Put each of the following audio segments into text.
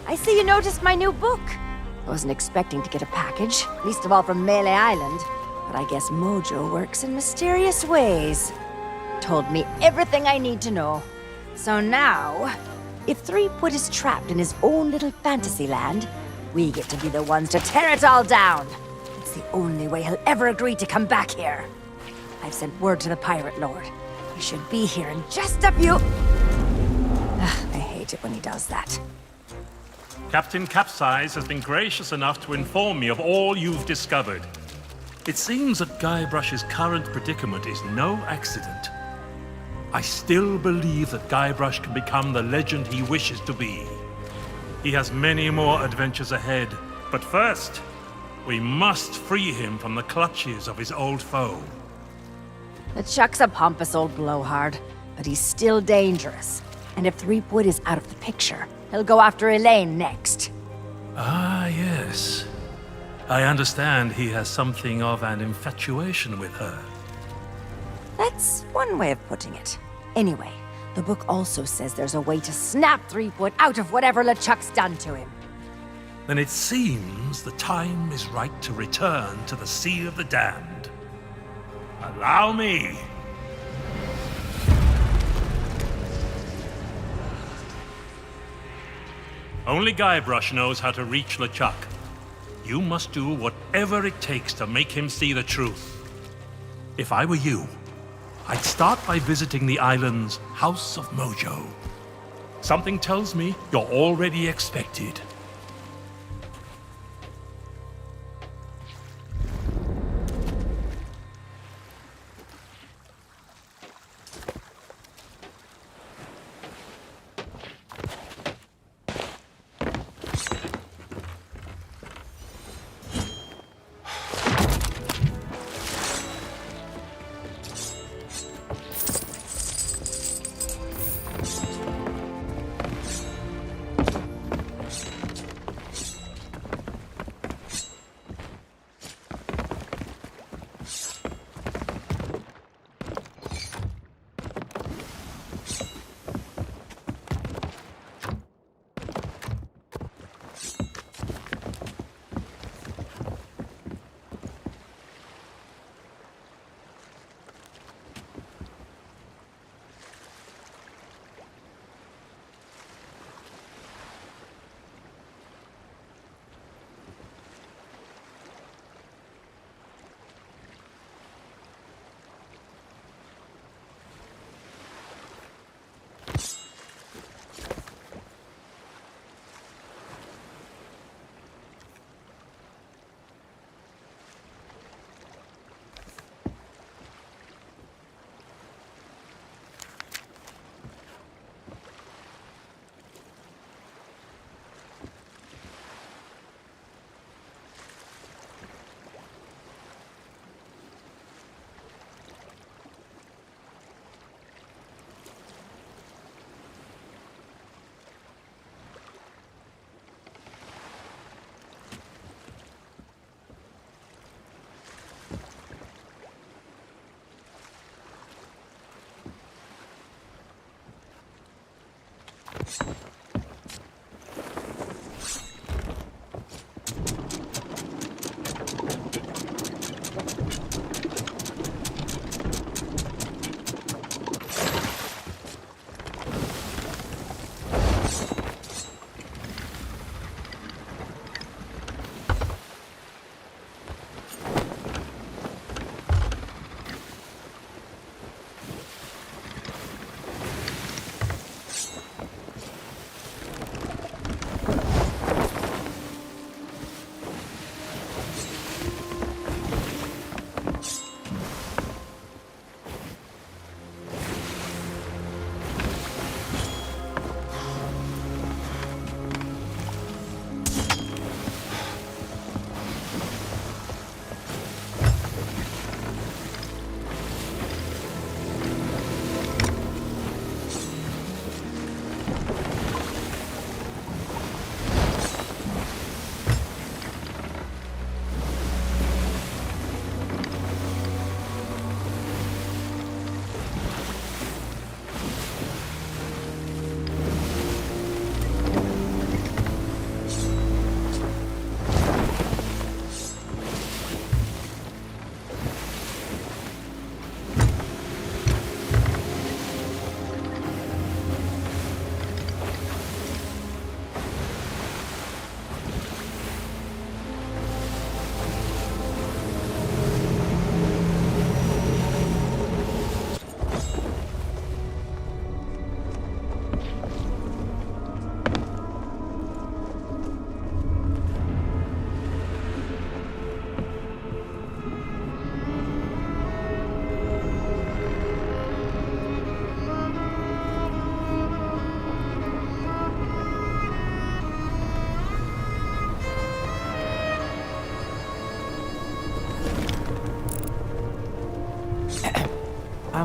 I see you noticed my new book. I wasn't expecting to get a package, least of all from Melee Island. But I guess Mojo works in mysterious ways. Told me everything I need to know. So now, if Threepwood is trapped in his own little fantasy land, we get to be the ones to tear it all down. It's the only way he'll ever agree to come back here. I've sent word to the Pirate Lord. He should be here in just a few... I hate it when he does that. Captain Capsize has been gracious enough to inform me of all you've discovered. It seems that Guybrush's current predicament is no accident. I still believe that Guybrush can become the legend he wishes to be. He has many more adventures ahead, but first, we must free him from the clutches of his old foe. LeChuck's a pompous old blowhard, but he's still dangerous. And if Threepwood is out of the picture, he'll go after Elaine next. Ah, yes. I understand he has something of an infatuation with her. That's one way of putting it. Anyway, the book also says there's a way to snap Threepwood out of whatever LeChuck's done to him. Then it seems the time is right to return to the Sea of the Damned. Allow me! Only Guybrush knows how to reach LeChuck. You must do whatever it takes to make him see the truth. If I were you, I'd start by visiting the island's House of Mojo. Something tells me you're already expected.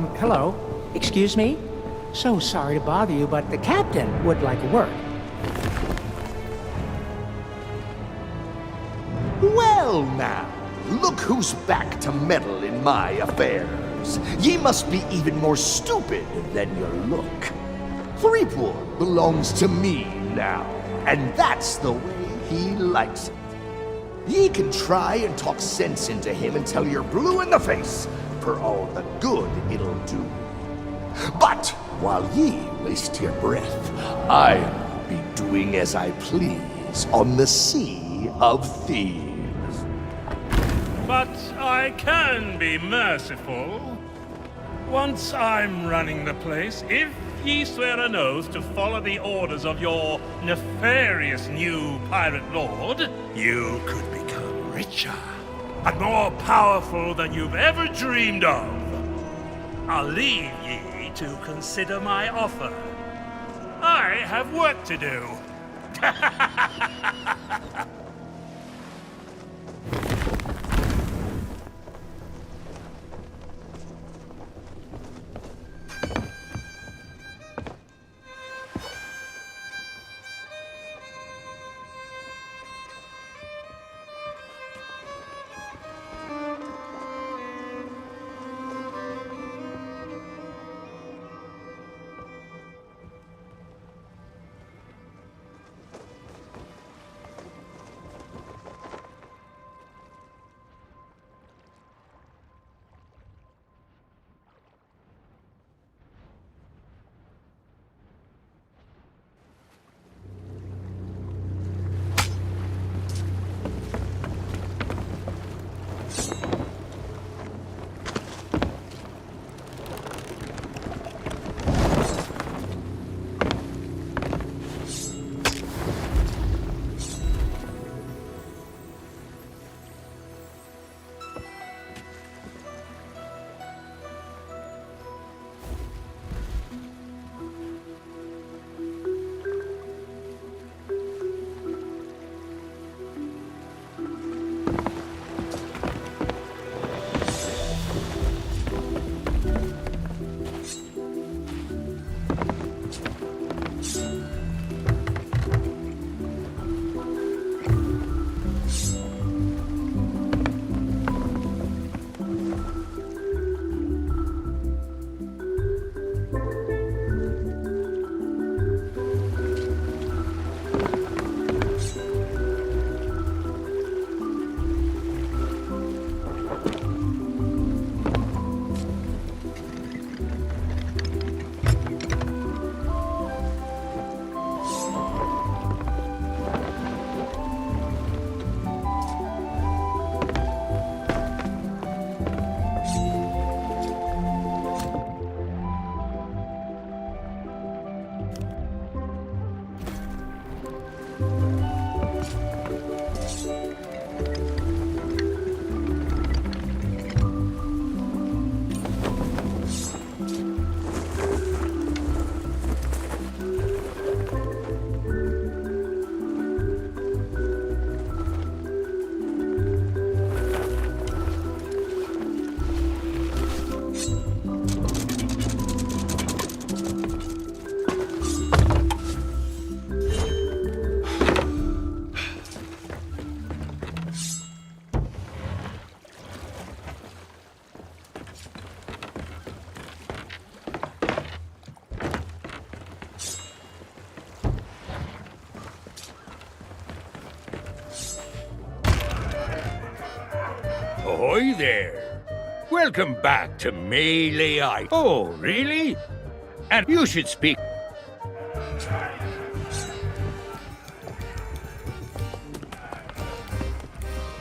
Hello. Excuse me? So sorry to bother you, but the captain would like a word. Well now, look who's back to meddle in my affairs. Ye must be even more stupid than you look. Threepwood belongs to me now, and that's the way he likes it. Ye can try and talk sense into him until you're blue in the face, for all the good it'll do. But while ye waste your breath, I'll be doing as I please on the Sea of Thieves. But I can be merciful. Once I'm running the place, if ye swear an oath to follow the orders of your nefarious new pirate lord, you could become richer and more powerful than you've ever dreamed of. I'll leave ye to consider my offer. I have work to do. Ahoy there! Welcome back to Melee Island. Oh, really? And you should speak.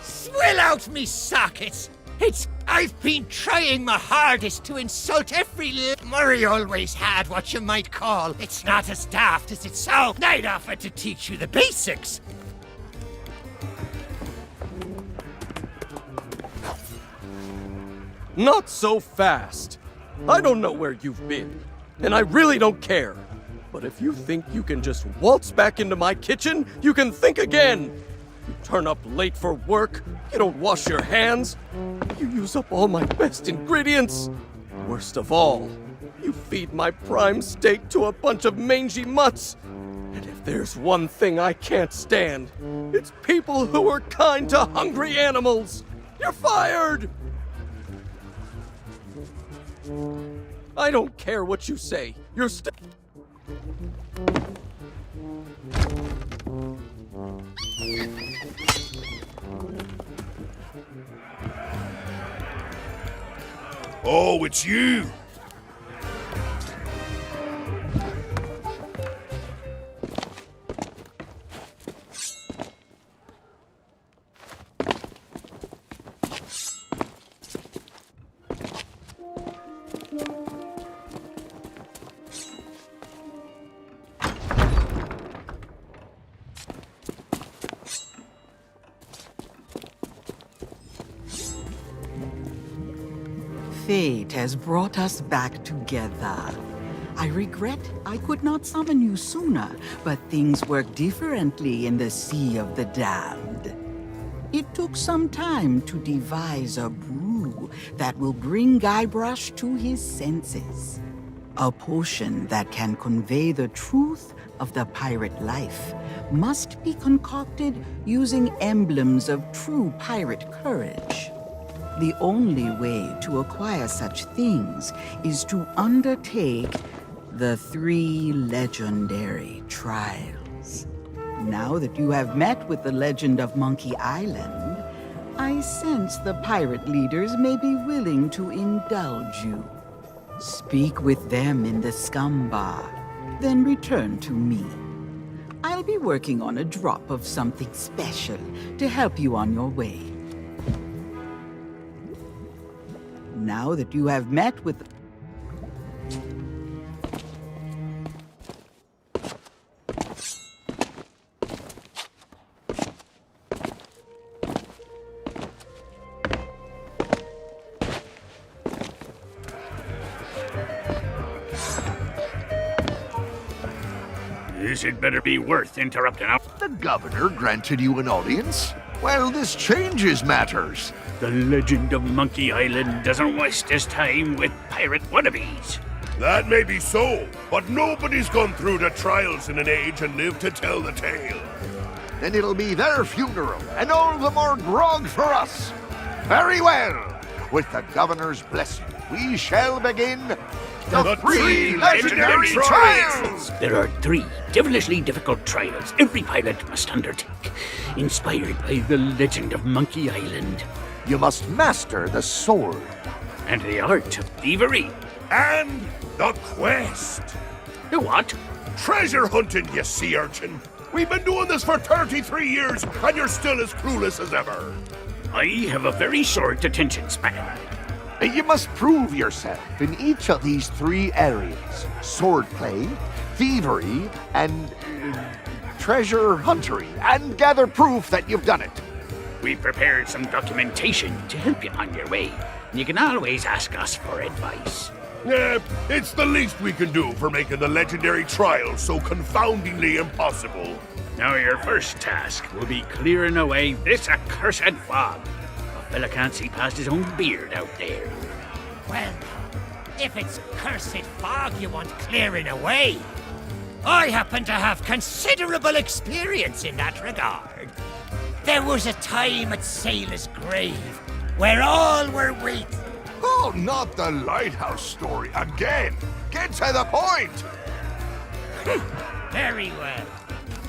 Swill out me sockets! I've been trying my hardest to insult every little Murray always had what you might call. It's not as daft as it sounds. I'd offer to teach you the basics. Not so fast. I don't know where you've been, and I really don't care. But if you think you can just waltz back into my kitchen, you can think again. You turn up late for work, you don't wash your hands, you use up all my best ingredients. Worst of all, you feed my prime steak to a bunch of mangy mutts. And if there's one thing I can't stand, it's people who are kind to hungry animals. You're fired! I don't care what you say. You're Oh, it's you! Fate has brought us back together. I regret I could not summon you sooner, but things work differently in the Sea of the Damned. It took some time to devise a brew that will bring Guybrush to his senses. A potion that can convey the truth of the pirate life must be concocted using emblems of true pirate courage. The only way to acquire such things is to undertake the 3 legendary trials. Now that you have met with the legend of Monkey Island, I sense the pirate leaders may be willing to indulge you. Speak with them in the scum bar, then return to me. I'll be working on a drop of something special to help you on your way. Now that you have met with... This had better be worth interrupting. The governor granted you an audience? Well, this changes matters. The legend of Monkey Island doesn't waste his time with pirate wannabes. That may be so, but nobody's gone through the trials in an age and lived to tell the tale. Then it'll be their funeral, and all the more grog for us. Very well. With the governor's blessing, we shall begin the 3 legendary trials! There are 3 devilishly difficult trials every pilot must undertake, inspired by the legend of Monkey Island. You must master the sword. And the art of thievery. And the quest! The what? Treasure hunting, you sea urchin! We've been doing this for 33 years, and you're still as clueless as ever! I have a very short attention span. You must prove yourself in each of these 3 areas. Swordplay, thievery, and treasure huntery, and gather proof that you've done it. We've prepared some documentation to help you on your way. You can always ask us for advice. It's the least we can do for making the legendary trials so confoundingly impossible. Now your first task will be clearing away this accursed fog. A fella can't see past his own beard out there. Well, if it's cursed fog you want clearing away, I happen to have considerable experience in that regard. There was a time at Sailor's Grave where all were waiting. Oh, not the lighthouse story again! Get to the point! Very well.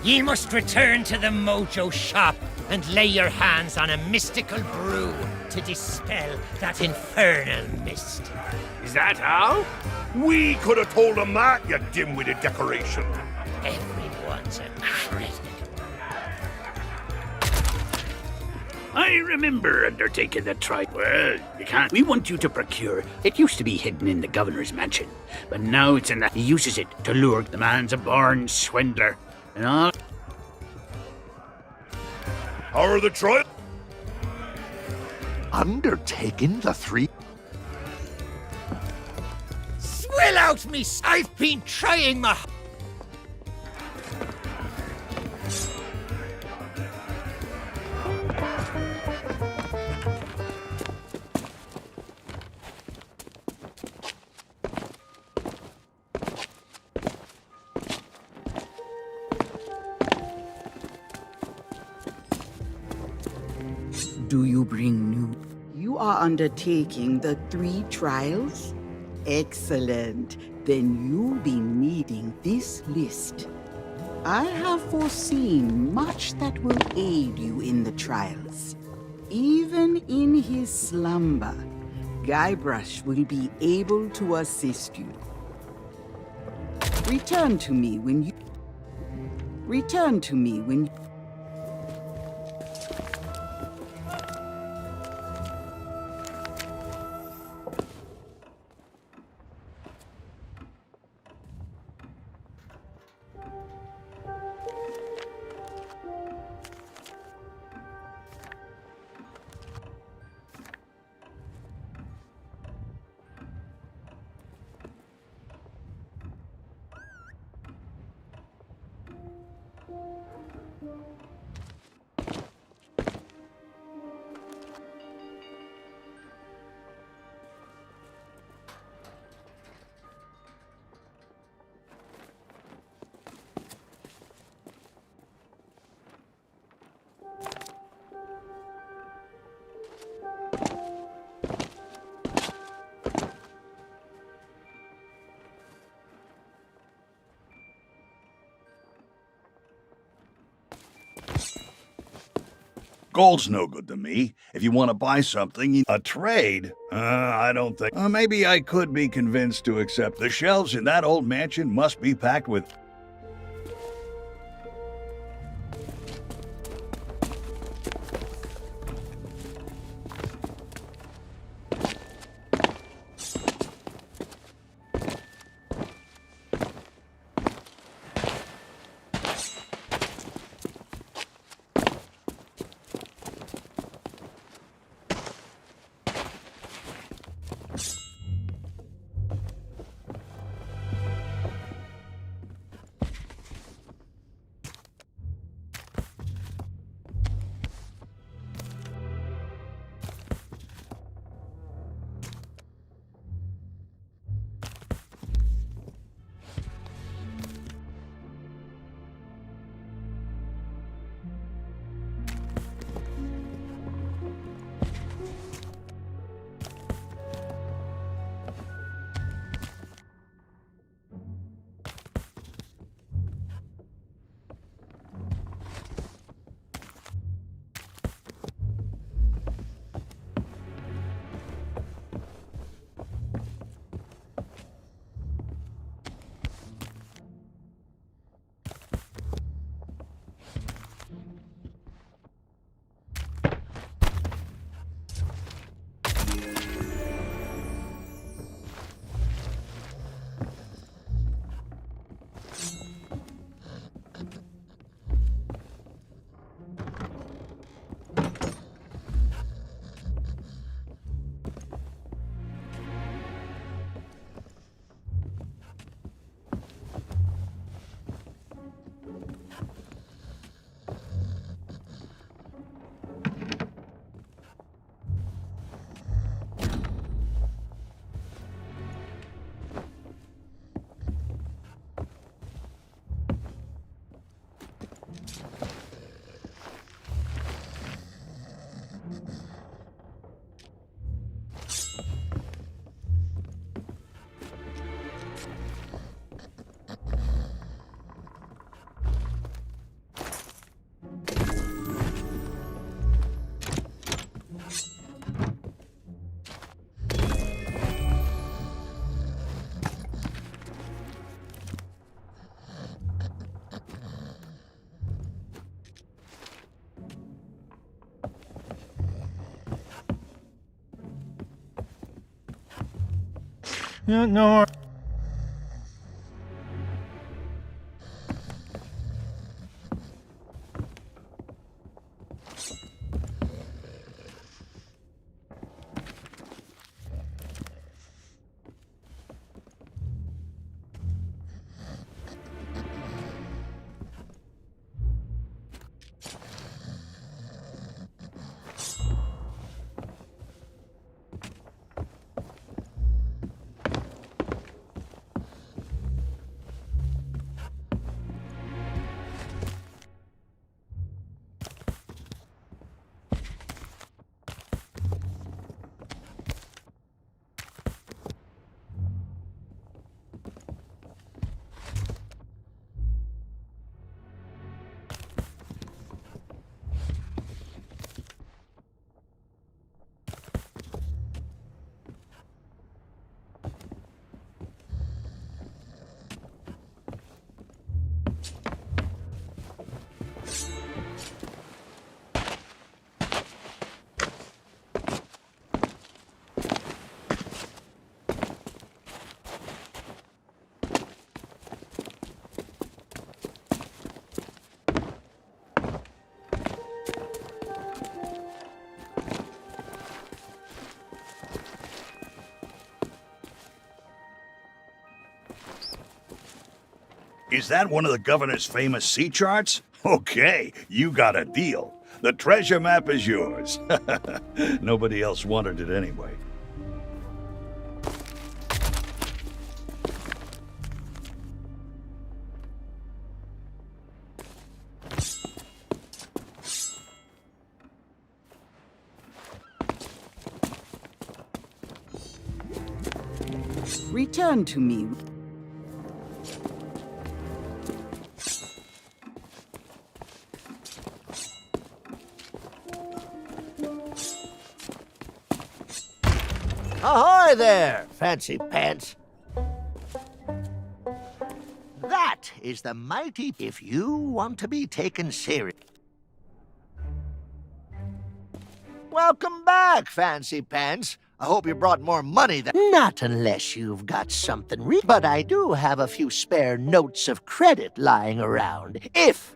Ye must return to the Mojo shop and lay your hands on a mystical brew to dispel that infernal mist. Is that all? We could have told them that, you dim-witted decoration. Everyone's a critic. I remember undertaking the trial. Well, you can't. We want you to procure. It used to be hidden in the governor's mansion, but now it's in that he uses it to lure. The man's a born swindler, and all. How are the trials? Undertaking the 3... Swill out me! I've been trying my... Do you bring news? You are undertaking the 3 trials? Excellent. Then you'll be needing this list. I have foreseen much that will aid you in the trials. Even in his slumber, Guybrush will be able to assist you. Return to me when you... Gold's no good to me. If you want to buy something, a trade? I don't think. Maybe I could be convinced to accept. The shelves in that old mansion must be packed with. No. Is that one of the governor's famous sea charts? Okay, you got a deal. The treasure map is yours. Nobody else wanted it anyway. Return to me. Ahoy there, fancy pants. That is the mighty if you want to be taken serious. Welcome back, fancy pants. I hope you brought more money than... Not unless you've got something but I do have a few spare notes of credit lying around. If...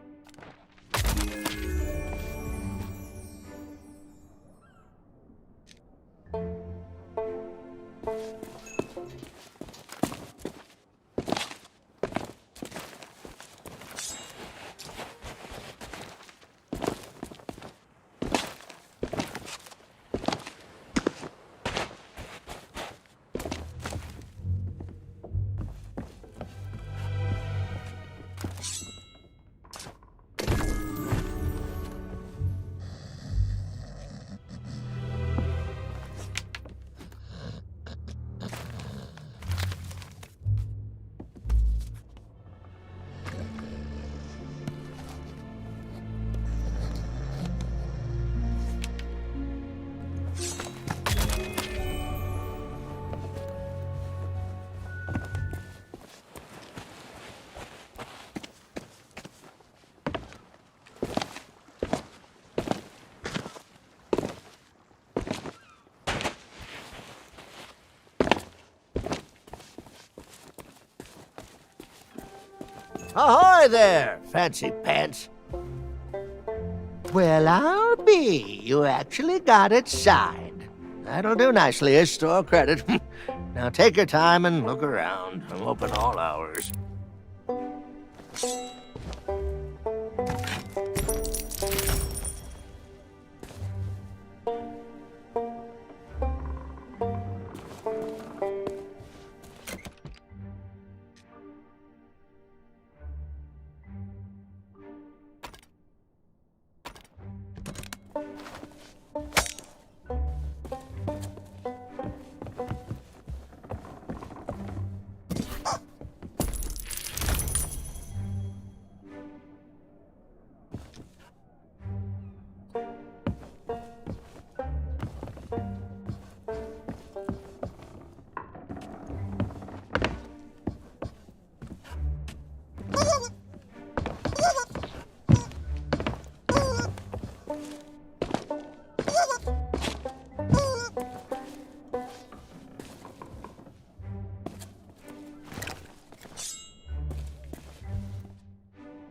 Ahoy there, fancy pants. Well, I'll be. You actually got it signed. That'll do nicely as store credit. Now take your time and look around. I'm open all hours.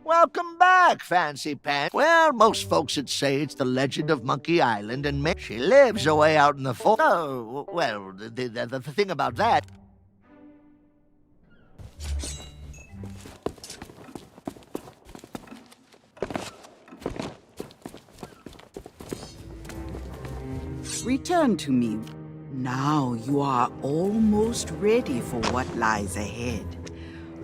Welcome back, fancy pants. Well, most folks would say it's the legend of Monkey Island, and she lives away out in the forest. Oh, well, the thing about that... Return to me. Now you are almost ready for what lies ahead.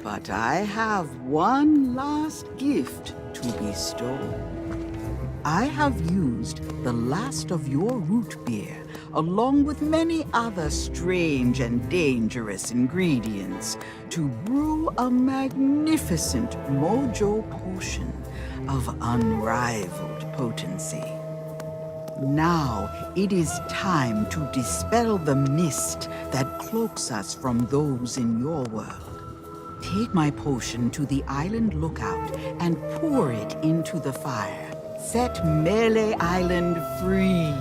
But I have one last gift to bestow. I have used the last of your root beer, along with many other strange and dangerous ingredients, to brew a magnificent mojo potion of unrivaled potency. Now it is time to dispel the mist that cloaks us from those in your world. Take my potion to the island lookout and pour it into the fire. Set Melee Island free.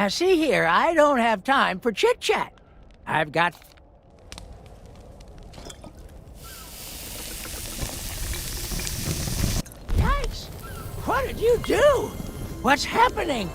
Now, see here, I don't have time for chit-chat. I've got... Yikes! What did you do? What's happening?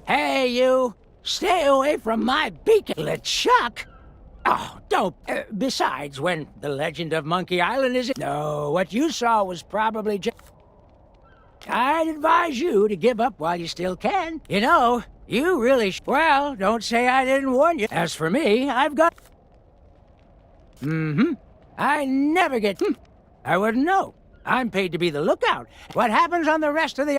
Hey, you! Stay away from my beacon, LeChuck! Oh, don't. Besides, when the legend of Monkey Island is... No, what you saw was probably just... I'd advise you to give up while you still can. You know, you really Well, don't say I didn't warn you. As for me, I've got... I never get... I wouldn't know. I'm paid to be the lookout. What happens on the rest of the...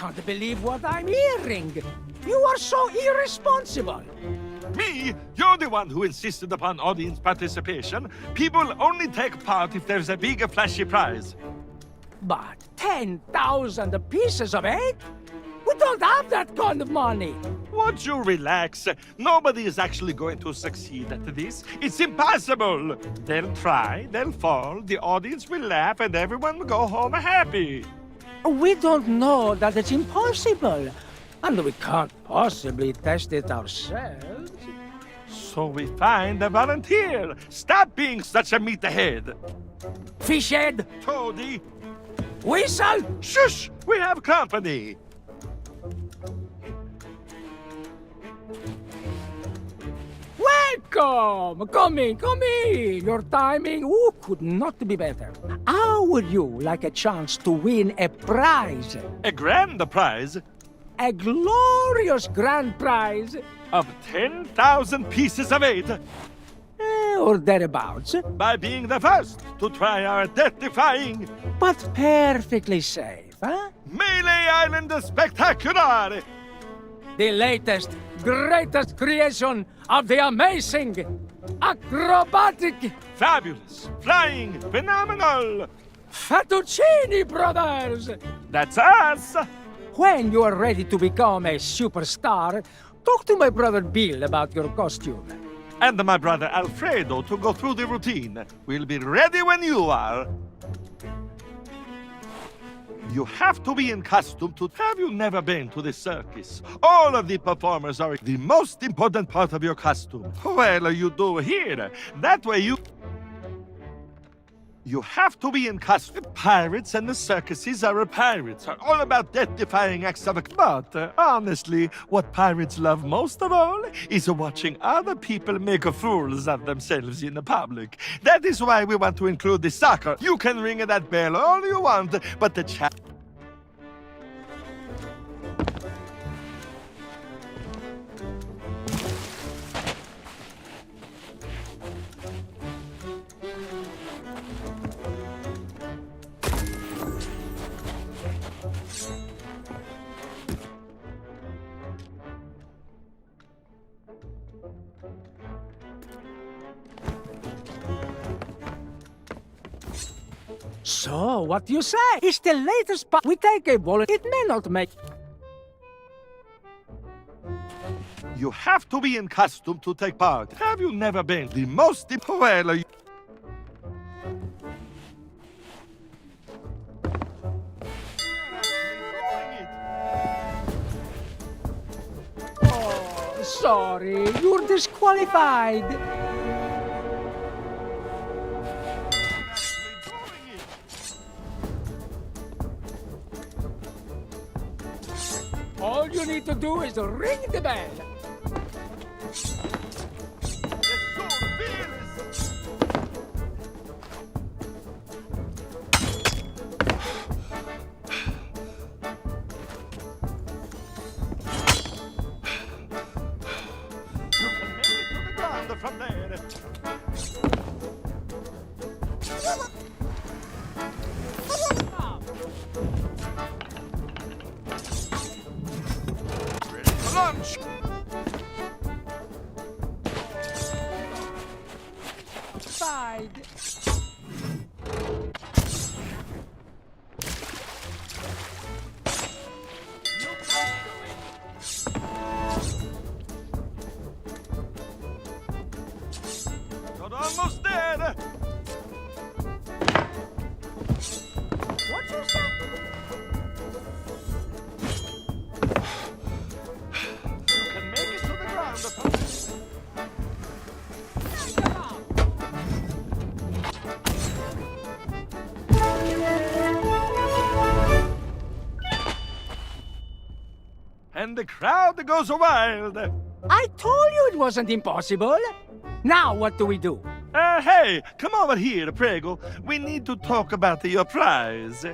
can't believe what I'm hearing. You are so irresponsible. Me? You're the one who insisted upon audience participation. People only take part if there's a big, flashy prize. But 10,000 pieces of eight? We don't have that kind of money. Won't you relax? Nobody is actually going to succeed at this. It's impossible. They'll try, they'll fall, the audience will laugh, and everyone will go home happy. We don't know that it's impossible. And we can't possibly test it ourselves. So we find a volunteer. Stop being such a meathead. Fishhead, Toady. Whistle! Shush! We have company. Welcome! Come in, come in! Your timing, could not be better. How would you like a chance to win a prize? A grand prize A glorious grand prize? of 10,000 pieces of eight Or thereabouts. by being the first to try our death-defying But perfectly safe, huh? Melee Island Spectacular. The latest, greatest creation of the amazing, acrobatic Fabulous, flying, phenomenal. Fettuccini Brothers! That's us. When you are ready to become a superstar, talk to my brother Bill about your costume. And my brother Alfredo to go through the routine. We'll be ready when you are. You have to be in costume to... Have you never been to the circus? All of the performers are the most important part of your costume. Well, you do here. That way you... You have to be in costume. Pirates and the circuses are pirates. Are all about death-defying acts of... But, honestly, what pirates love most of all is watching other people make fools of themselves in the public. That is why we want to include the soccer. You can ring that bell all you want, but the chat... So, what do you say? It's the latest we take a bullet. It may not make... You have to be in costume to take part. Have you never been the most... Well, you... Oh, sorry. You're disqualified. All you need to do is ring the bell. From there. Ready for lunch. Side. You're almost there. What you say? You can make it to the ground. And the crowd goes wild. I told you it wasn't impossible. Now what do we do? Hey, come over here, Prego. We need to talk about your prize.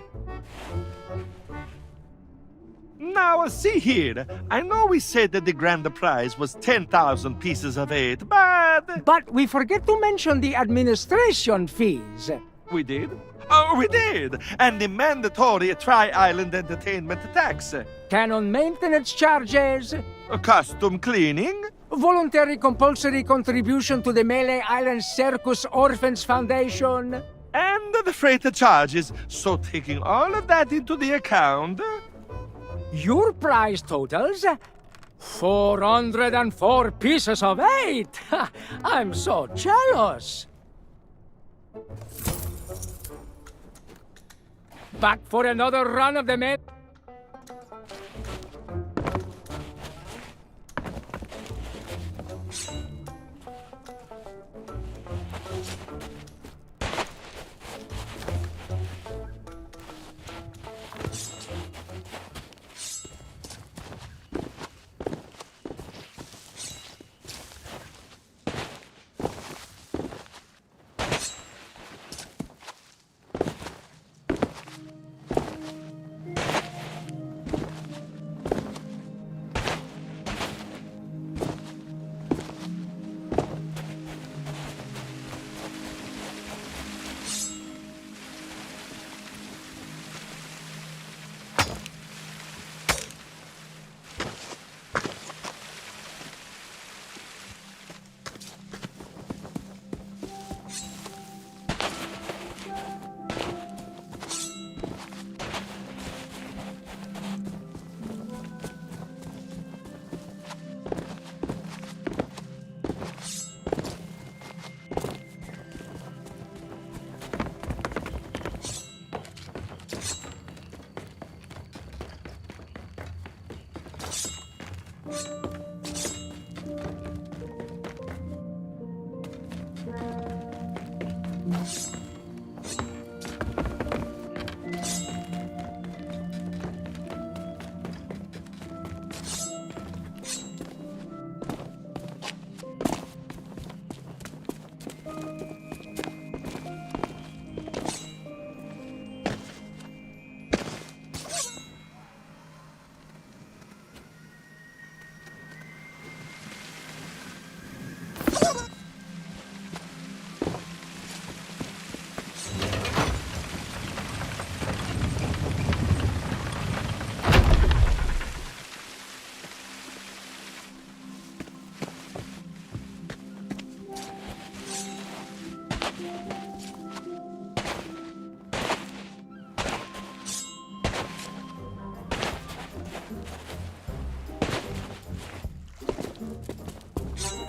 Now, see here. I know we said that the grand prize was 10,000 pieces of eight, but... But we forget to mention the administration fees. We did? Oh, we did! And the mandatory Tri-Island Entertainment tax. Canon maintenance charges. Custom cleaning. Voluntary compulsory contribution to the Melee Island Circus Orphans Foundation. And the freighter charges. So taking all of that into the account... Your prize totals 404 pieces of 8. I'm so jealous. Back for another run of the Met.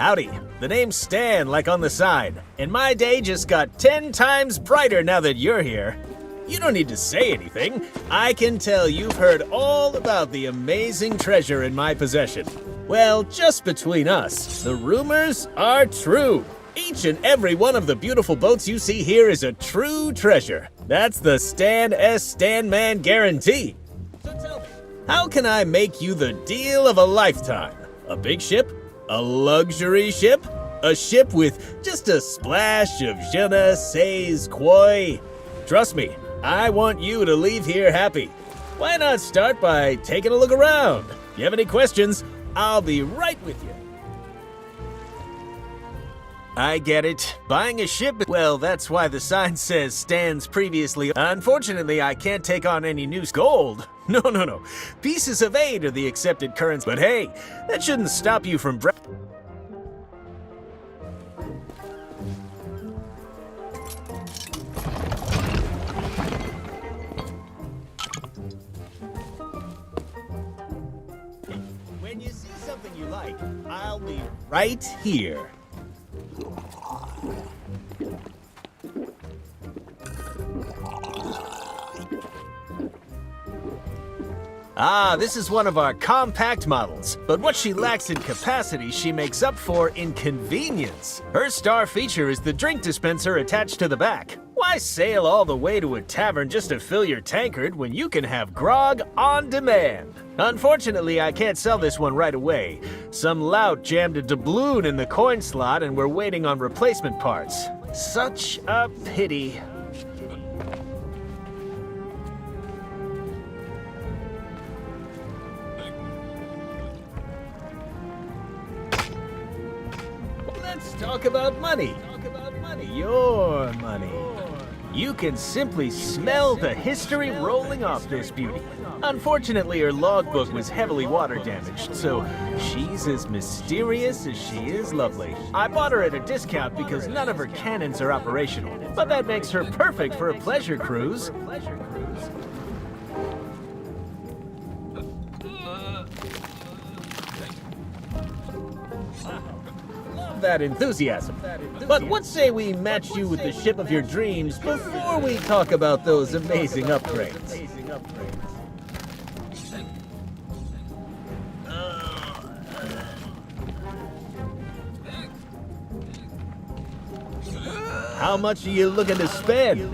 Howdy. The name's Stan, like on the side. And my day just got 10 times brighter now that you're here. You don't need to say anything. I can tell you've heard all about the amazing treasure in my possession. Well, just between us, the rumors are true. Each and every one of the beautiful boats you see here is a true treasure. That's the Stan S. Stanman guarantee. So tell me, how can I make you the deal of a lifetime? A big ship? A luxury ship? A ship with just a splash of je ne sais quoi? Trust me, I want you to leave here happy. Why not start by taking a look around? If you have any questions, I'll be right with you. I get it. Buying a ship, well, that's why the sign says Stan's previously. Unfortunately, I can't take on any new gold. No. Pieces of 8 are the accepted currency. But hey, that shouldn't stop you from When you see something you like, I'll be right here. Ah, this is one of our compact models, but what she lacks in capacity, she makes up for in convenience. Her star feature is the drink dispenser attached to the back. Why sail all the way to a tavern just to fill your tankard when you can have grog on demand? Unfortunately, I can't sell this one right away. Some lout jammed a doubloon in the coin slot and we're waiting on replacement parts. Such a pity. Let's talk about money. Your money. You can simply smell the history rolling off this beauty. Unfortunately, her logbook was heavily water damaged, so she's as mysterious as she is lovely. I bought her at a discount because none of her cannons are operational, but that makes her perfect for a pleasure cruise. That enthusiasm. But what say we match you with the ship of your dreams before we talk about those amazing upgrades? How much are you looking to spend?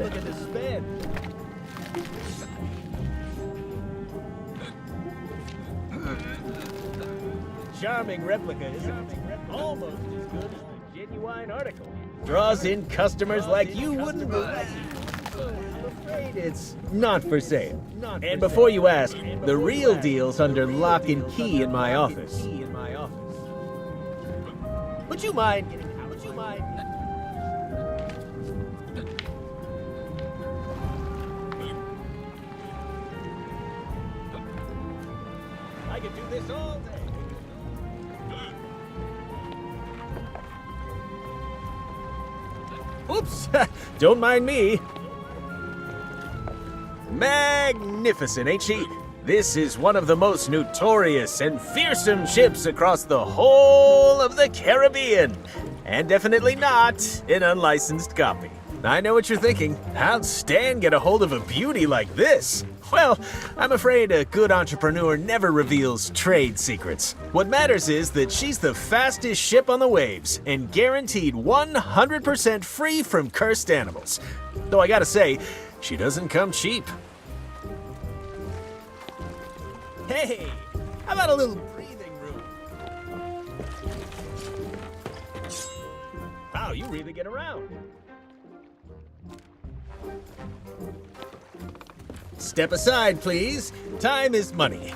Charming replica, isn't it? Almost as good as the genuine article. Draws in customers like you wouldn't believe. I'm afraid it's not for sale. And before you ask, the real deal's under lock and key in my office. Would you mind getting out? Would you mind? I could do this all day. Oops! Don't mind me. Magnificent, ain't she? This is one of the most notorious and fearsome ships across the whole of the Caribbean. And definitely not an unlicensed copy. I know what you're thinking. How'd Stan get a hold of a beauty like this? Well, I'm afraid a good entrepreneur never reveals trade secrets. What matters is that she's the fastest ship on the waves and guaranteed 100% free from cursed animals. Though I gotta say, she doesn't come cheap. Hey, how about a little breathing room? Wow, you really get around. Step aside, please. Time is money.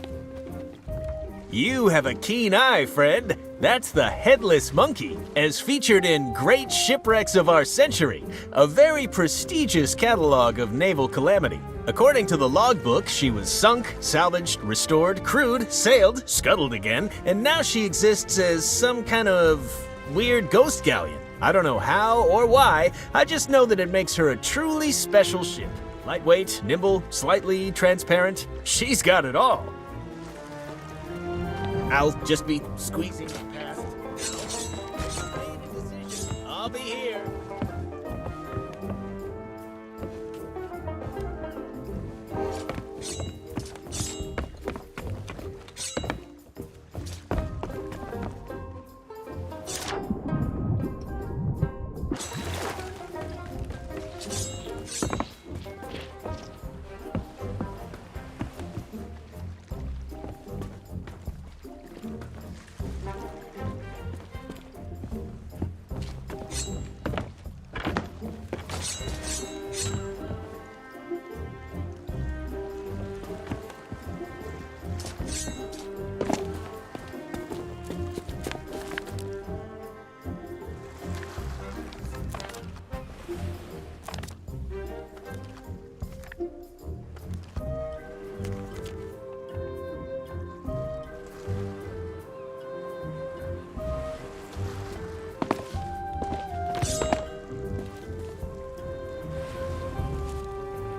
You have a keen eye, friend. That's the Headless Monkey, as featured in Great Shipwrecks of Our Century, a very prestigious catalog of naval calamity. According to the logbook, she was sunk, salvaged, restored, crewed, sailed, scuttled again, and now she exists as some kind of weird ghost galleon. I don't know how or why, I just know that it makes her a truly special ship. Lightweight, nimble, slightly transparent. She's got it all. I'll just be squeezing past. I'll be here.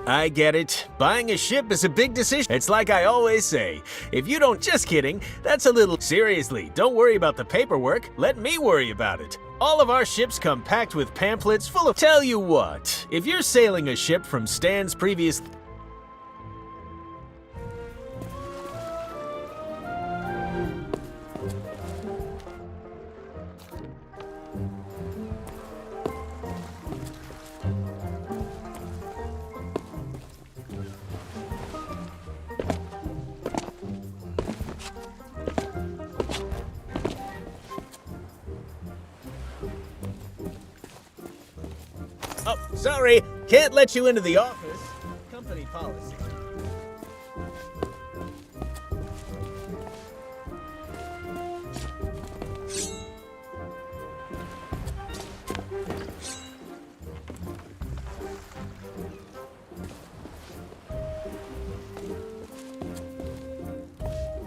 I get it. Buying a ship is a big decision. It's like I always say, if you don't— just kidding, that's a little— seriously, don't worry about the paperwork, let me worry about it. All of our ships come packed with pamphlets full of— tell you what, if you're sailing a ship from Stan's previous— Oh, sorry, can't let you into the office. Company policy.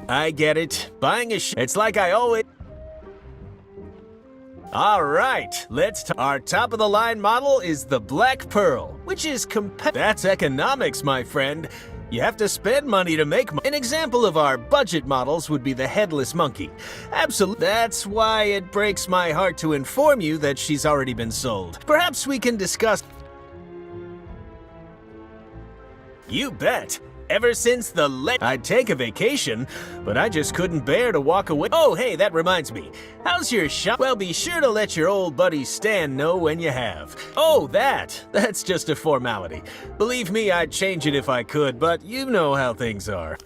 I get it. Buying a it's like I always... All right, our top-of-the-line model is the Black Pearl, which is That's economics, my friend. You have to spend money to make money. An example of our budget models would be the Headless Monkey. Absolutely. That's why it breaks my heart to inform you that she's already been sold. Perhaps we can discuss... You bet. Ever since I'd take a vacation, but I just couldn't bear to walk away. Oh, hey, that reminds me. How's your shop? Well, be sure to let your old buddy Stan know when you have. Oh, that's just a formality. Believe me, I'd change it if I could, but you know how things are.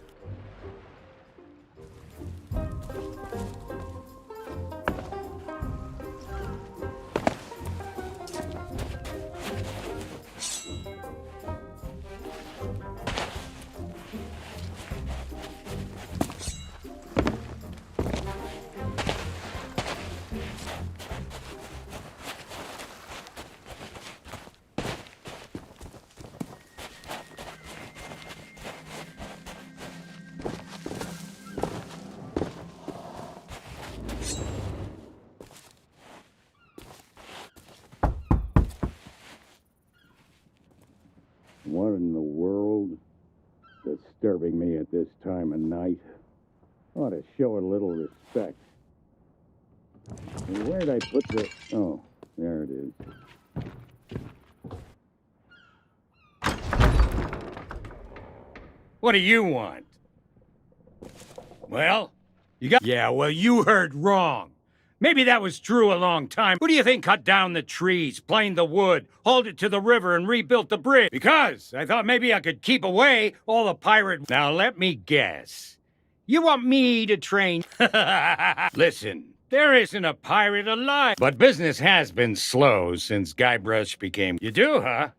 What in the world? Disturbing me at this time of night. Ought to show a little respect. And where'd I put the... Oh, there it is. What do you want? Well, you got... Yeah, well, you heard wrong. Maybe that was true a long time. Who do you think cut down the trees, planed the wood, hauled it to the river, and rebuilt the bridge? Because I thought maybe I could keep away all the pirate... Now, let me guess. You want me to train... Listen, there isn't a pirate alive. But business has been slow since Guybrush became... You do, huh?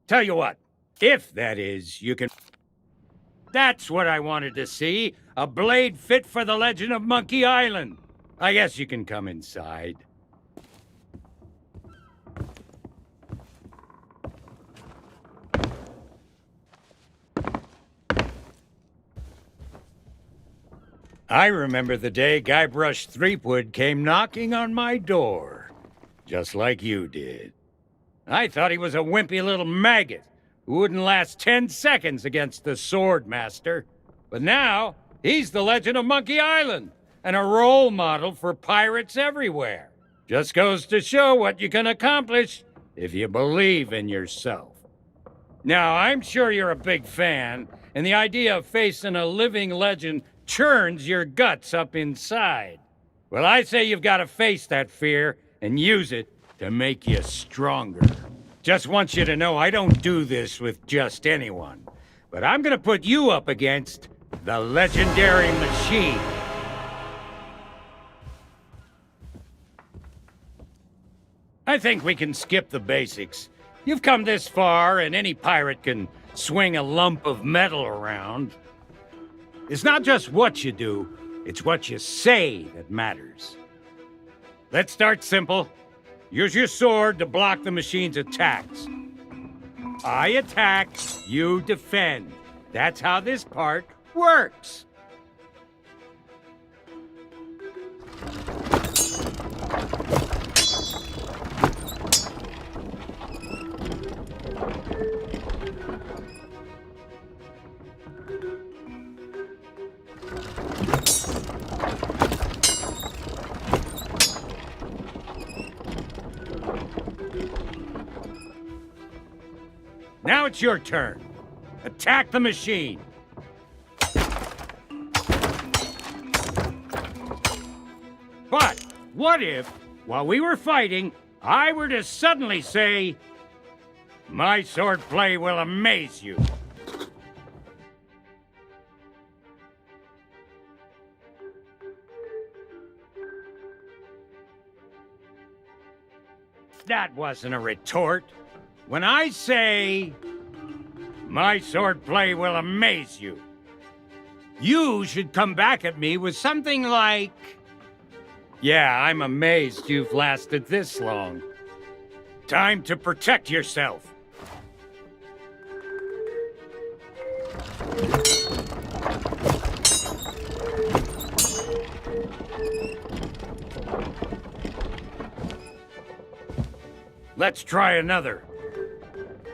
Tell you what, if that is, you can... That's what I wanted to see. A blade fit for the legend of Monkey Island. I guess you can come inside. I remember the day Guybrush Threepwood came knocking on my door. Just like you did. I thought he was a wimpy little maggot who wouldn't last 10 seconds against the Sword Master. But now, he's the legend of Monkey Island. And a role model for pirates everywhere. Just goes to show what you can accomplish if you believe in yourself. Now, I'm sure you're a big fan, and the idea of facing a living legend churns your guts up inside. Well, I say you've got to face that fear and use it to make you stronger. Just want you to know I don't do this with just anyone, but I'm gonna put you up against the legendary machine. I think we can skip the basics. You've come this far, and any pirate can swing a lump of metal around. It's not just what you do, it's what you say that matters. Let's start simple. Use your sword to block the machine's attacks. I attack, you defend. That's how this part works. Now it's your turn. Attack the machine. But what if, while we were fighting, I were to suddenly say, "My swordplay will amaze you"? That wasn't a retort. When I say, "My swordplay will amaze you," you should come back at me with something like, "Yeah, I'm amazed you've lasted this long. Time to protect yourself." Let's try another.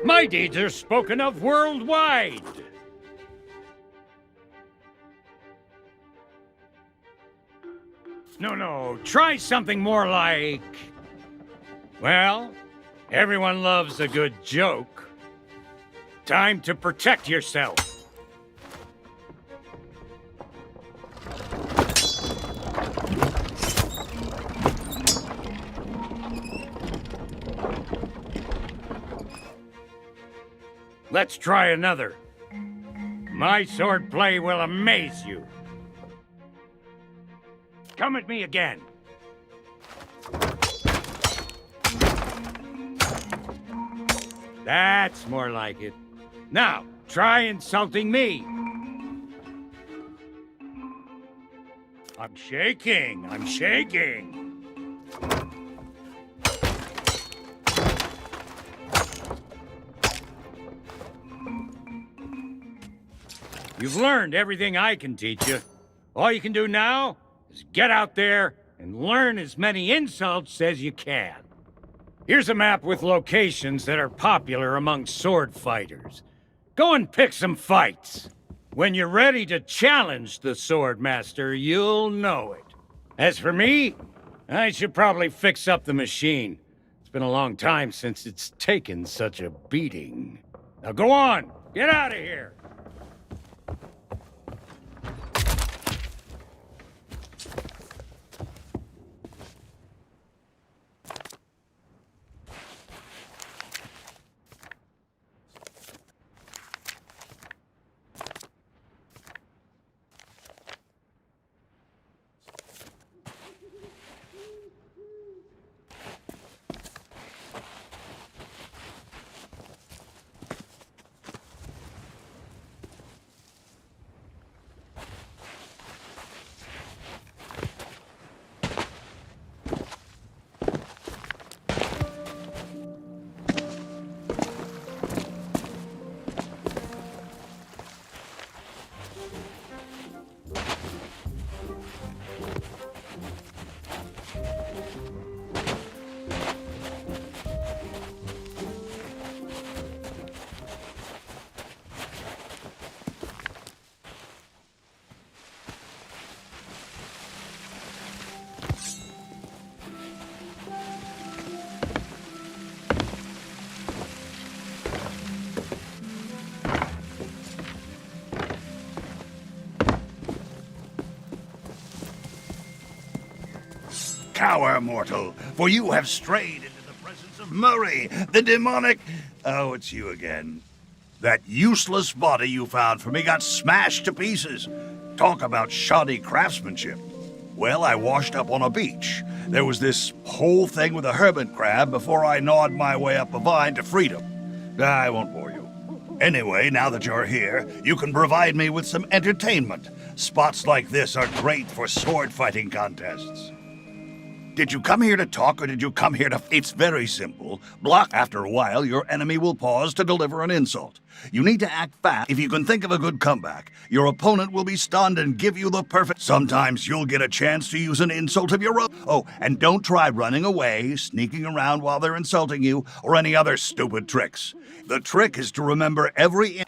My deeds are spoken of worldwide. No, try something more like... Well, everyone loves a good joke. Time to protect yourself. Let's try another. My swordplay will amaze you. Come at me again. That's more like it. Now, try insulting me. I'm shaking. You've learned everything I can teach you. All you can do now is get out there and learn as many insults as you can. Here's a map with locations that are popular among sword fighters. Go and pick some fights. When you're ready to challenge the sword master, you'll know it. As for me, I should probably fix up the machine. It's been a long time since it's taken such a beating. Now go on, get out of here. Cower, mortal, for you have strayed into the presence of Murray, the demonic... Oh, it's you again. That useless body you found for me got smashed to pieces. Talk about shoddy craftsmanship. Well, I washed up on a beach. There was this whole thing with a hermit crab before I gnawed my way up a vine to freedom. I won't bore you. Anyway, now that you're here, you can provide me with some entertainment. Spots like this are great for sword fighting contests. Did you come here to talk, or did you come here to... It's very simple. Block. After a while, your enemy will pause to deliver an insult. You need to act fast. If you can think of a good comeback, your opponent will be stunned and give you the perfect... Sometimes you'll get a chance to use an insult of your own. Oh, and don't try running away, sneaking around while they're insulting you, or any other stupid tricks. The trick is to remember every...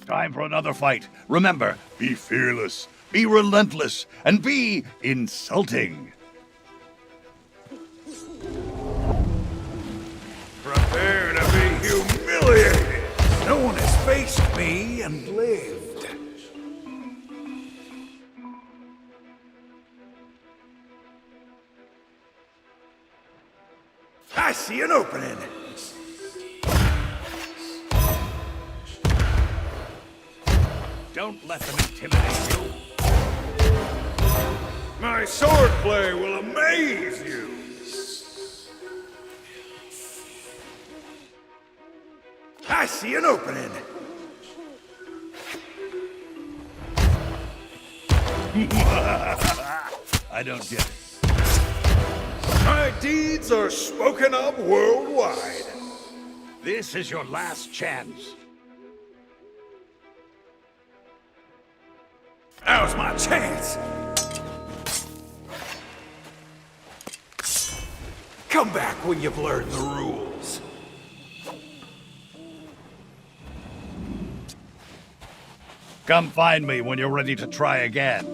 Time for another fight. Remember, be fearless. Be relentless, and be insulting. Prepare to be humiliated. No one has faced me and lived. I see an opening. Don't let them intimidate you. My swordplay will amaze you. I see an opening. I don't get it. My deeds are spoken of worldwide. This is your last chance. Now's my chance. Come back when you've learned the rules. Come find me when you're ready to try again.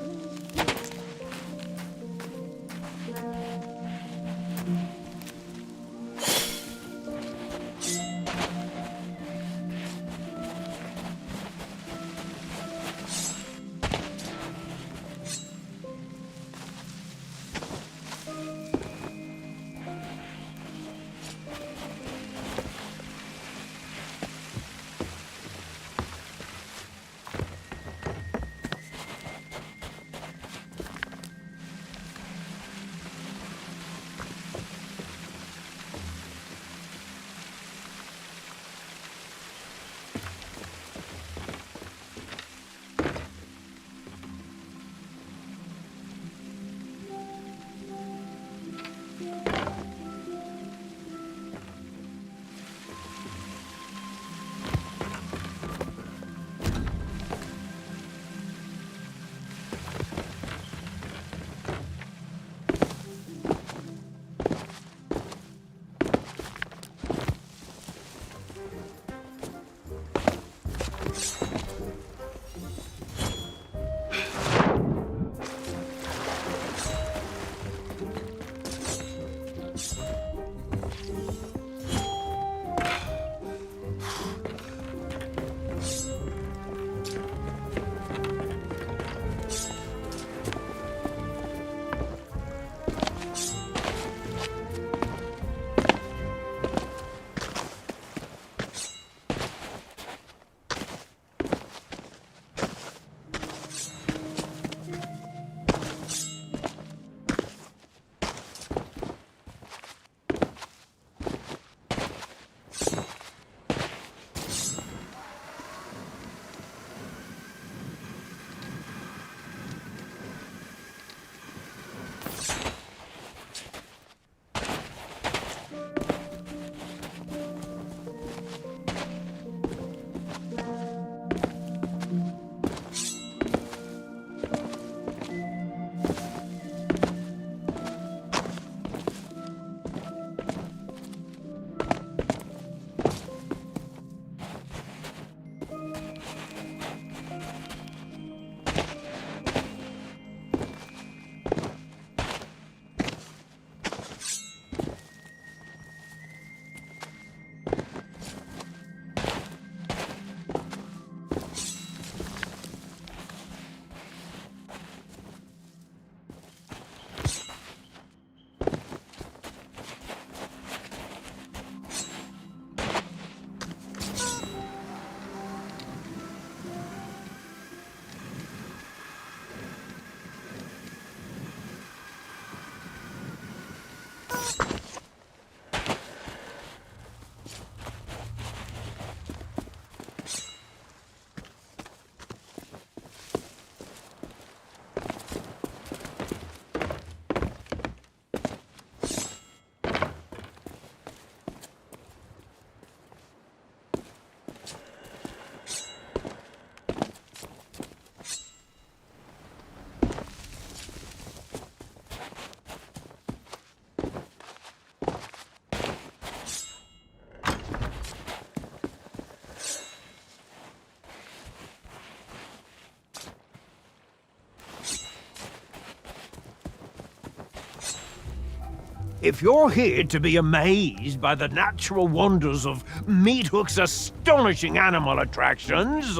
If you're here to be amazed by the natural wonders of Meat Hook's astonishing animal attractions,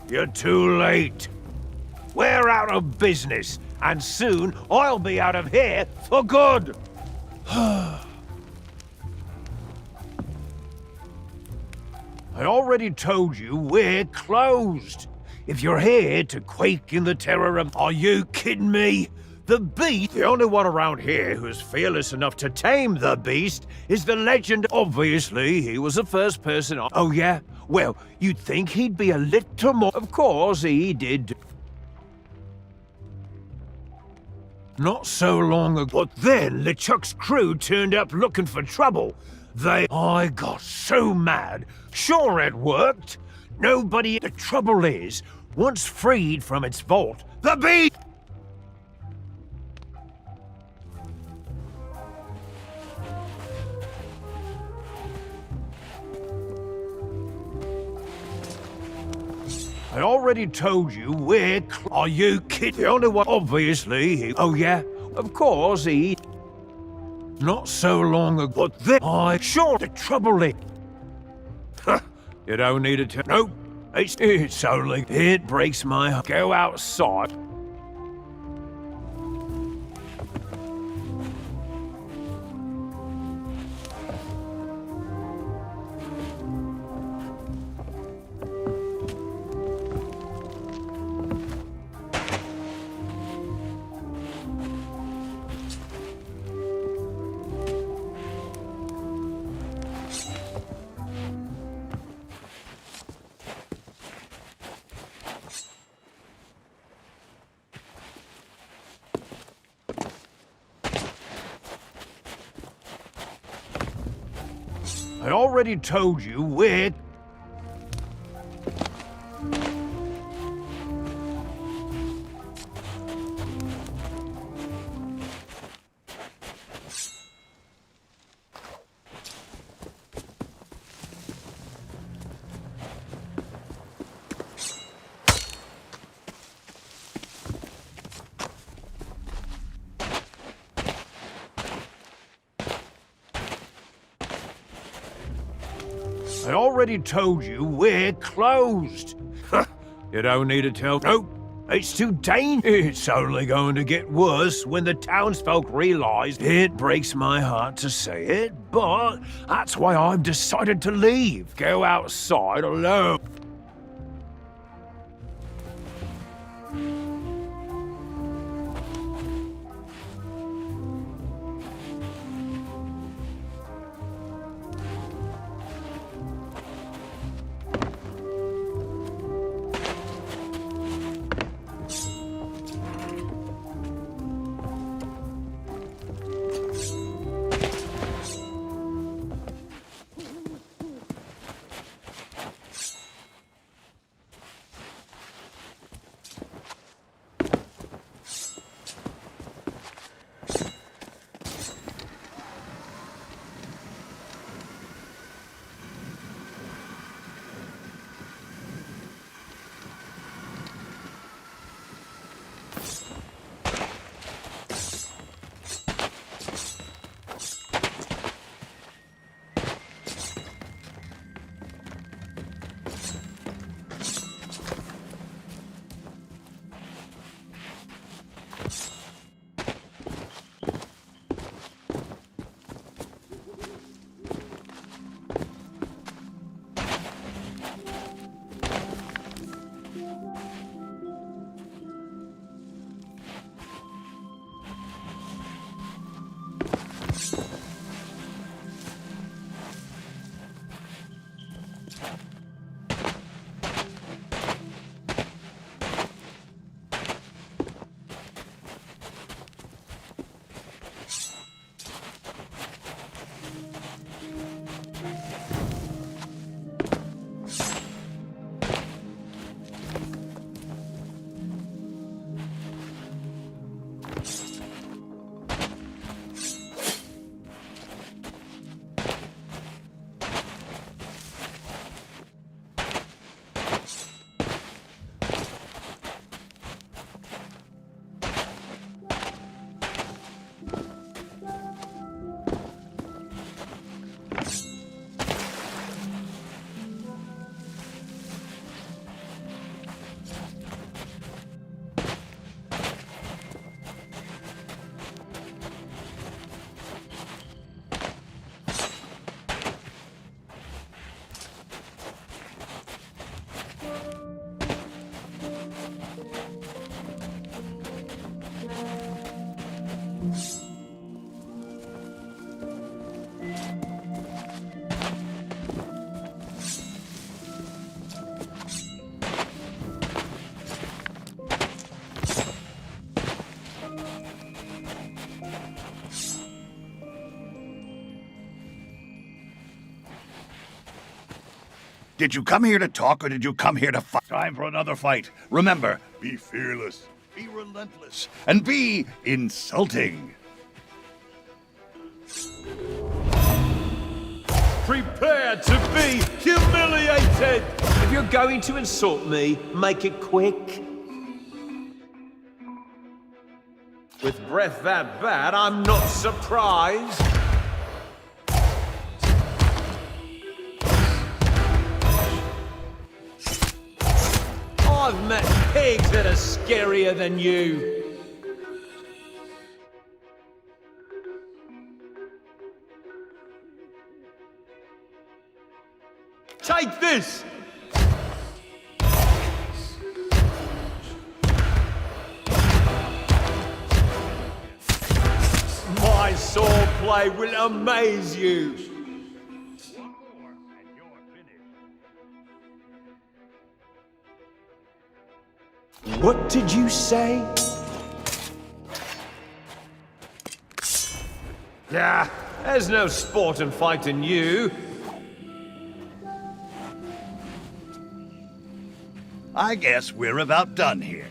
you're too late. We're out of business, and soon I'll be out of here for good. I already told you we're closed. If you're here to quake in the terror of... Are you kidding me? The beast, the only one around here who's fearless enough to tame the beast, is the legend. Obviously, he was the first person. Oh, yeah? Well, you'd think he'd be a little more. Of course, he did. Not so long ago. But then LeChuck's crew turned up looking for trouble. I got so mad. Sure, it worked. Nobody. The trouble is, once freed from its vault, the beast. I already told you where. Are you kidding? The only one, obviously. Oh yeah, of course he. Not so long ago, but then I sure the trouble is. You don't need to tell. No, it's only. It breaks my heart. Go outside. I already told you where. I already told you we're closed. You don't need to tell. Nope, it's too dangerous. It's only going to get worse when the townsfolk realize. It breaks my heart to say it, but that's why I've decided to leave. Go outside alone. Did you come here to talk or did you come here to fight? Time for another fight. Remember, be fearless, be relentless, and be insulting. Prepare to be humiliated! If you're going to insult me, make it quick. With breath that bad, I'm not surprised. I've met pigs that are scarier than you. Take this! My swordplay will amaze you. What did you say? Yeah, there's no sport in fighting you. I guess we're about done here.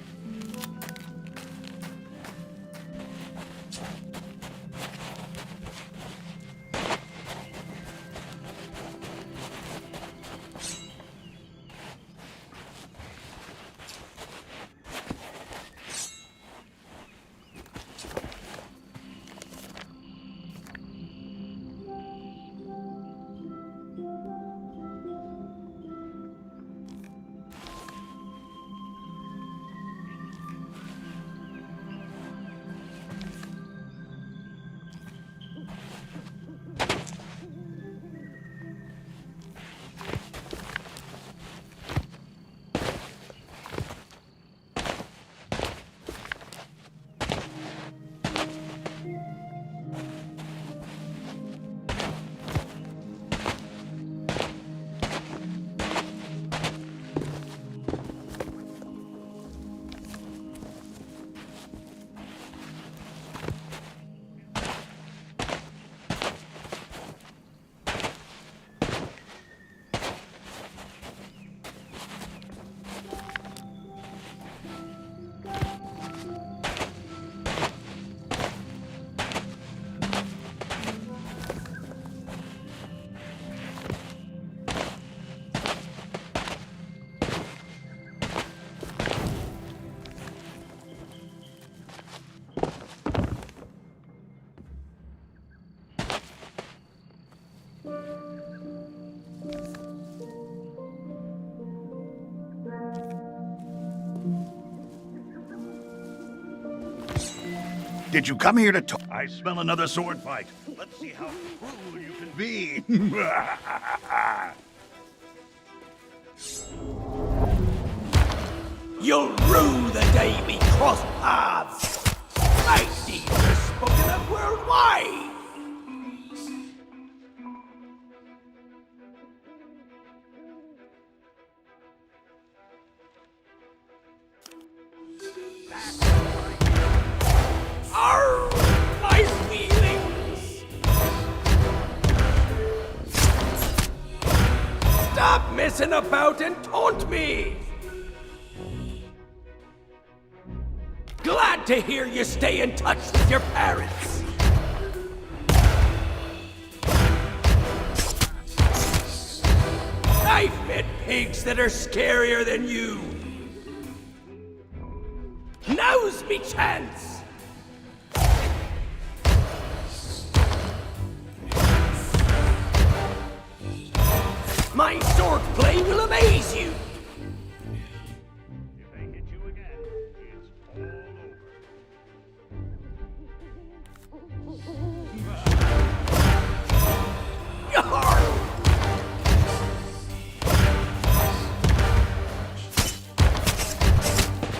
Did you come here to talk? I smell another sword fight. Let's see how cruel you can be. You'll rue the day we cross paths. My deeds are spoken of worldwide. Arr, my feelings! Stop messing about and taunt me! Glad to hear you stay in touch with your parents. I've met pigs that are scarier than you. Now's me chance. My swordplay will amaze you! If they hit you again, it's all over.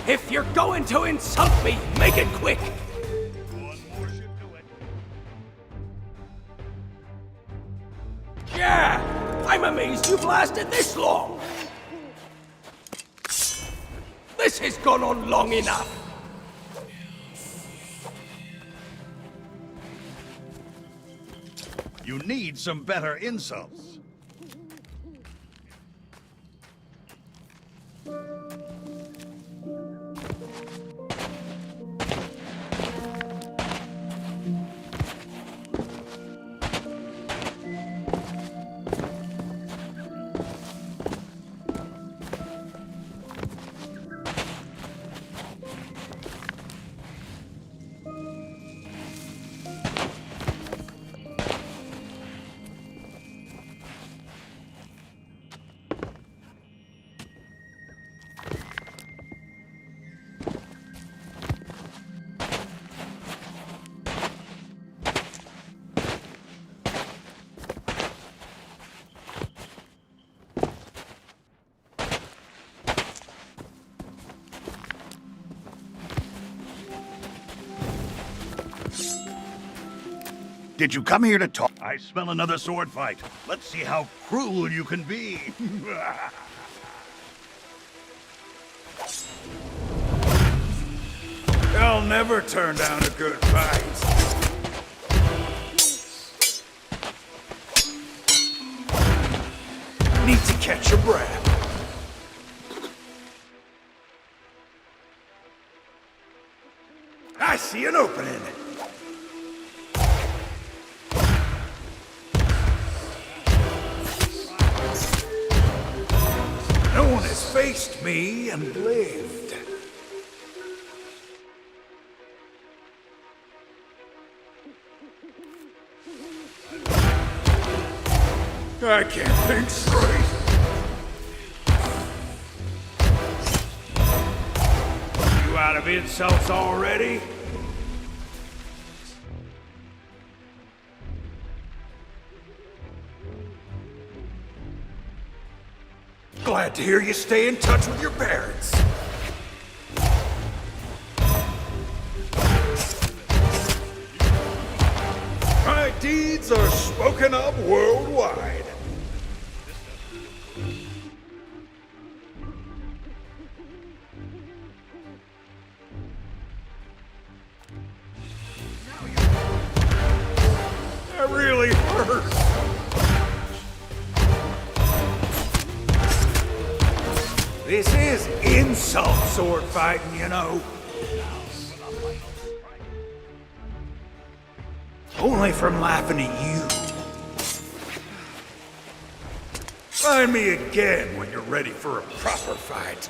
If you're going to insult me, make it quick! One more should do it. Yeah! I'm amazed you've lasted this long! This has gone on long enough! You need some better insults. Did you come here to talk? I smell another sword fight. Let's see how cruel you can be. I'll never turn down a good fight. Need to catch your breath. I see an opening. No one has faced me and lived. I can't think straight. You out of insults already? Glad to hear you stay in touch with your parents. My deeds are spoken of worldwide. That really hurts. This is insult sword fighting, you know. Only from laughing at you. Find me again when you're ready for a proper fight.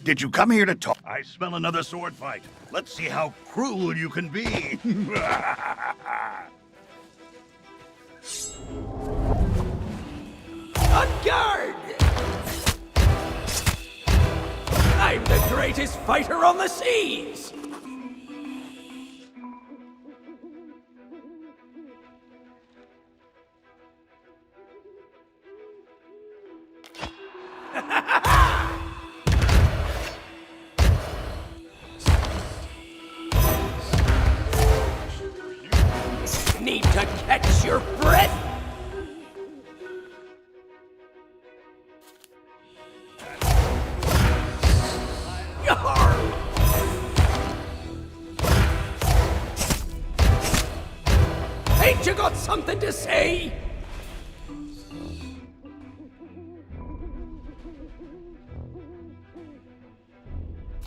Did you come here to talk? I smell another sword fight. Let's see how cruel you can be. On guard! I'm the greatest fighter on the seas! Need to catch your breath? Ain't you got something to say?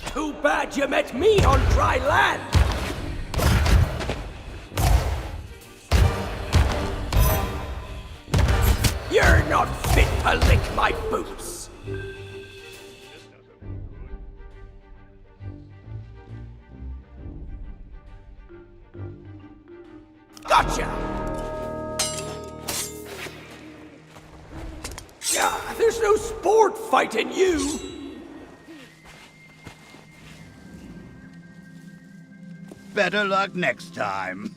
Too bad you met me on dry land. You're not fit to lick my boots. Gotcha! Yeah, there's no sport fighting you. Better luck next time.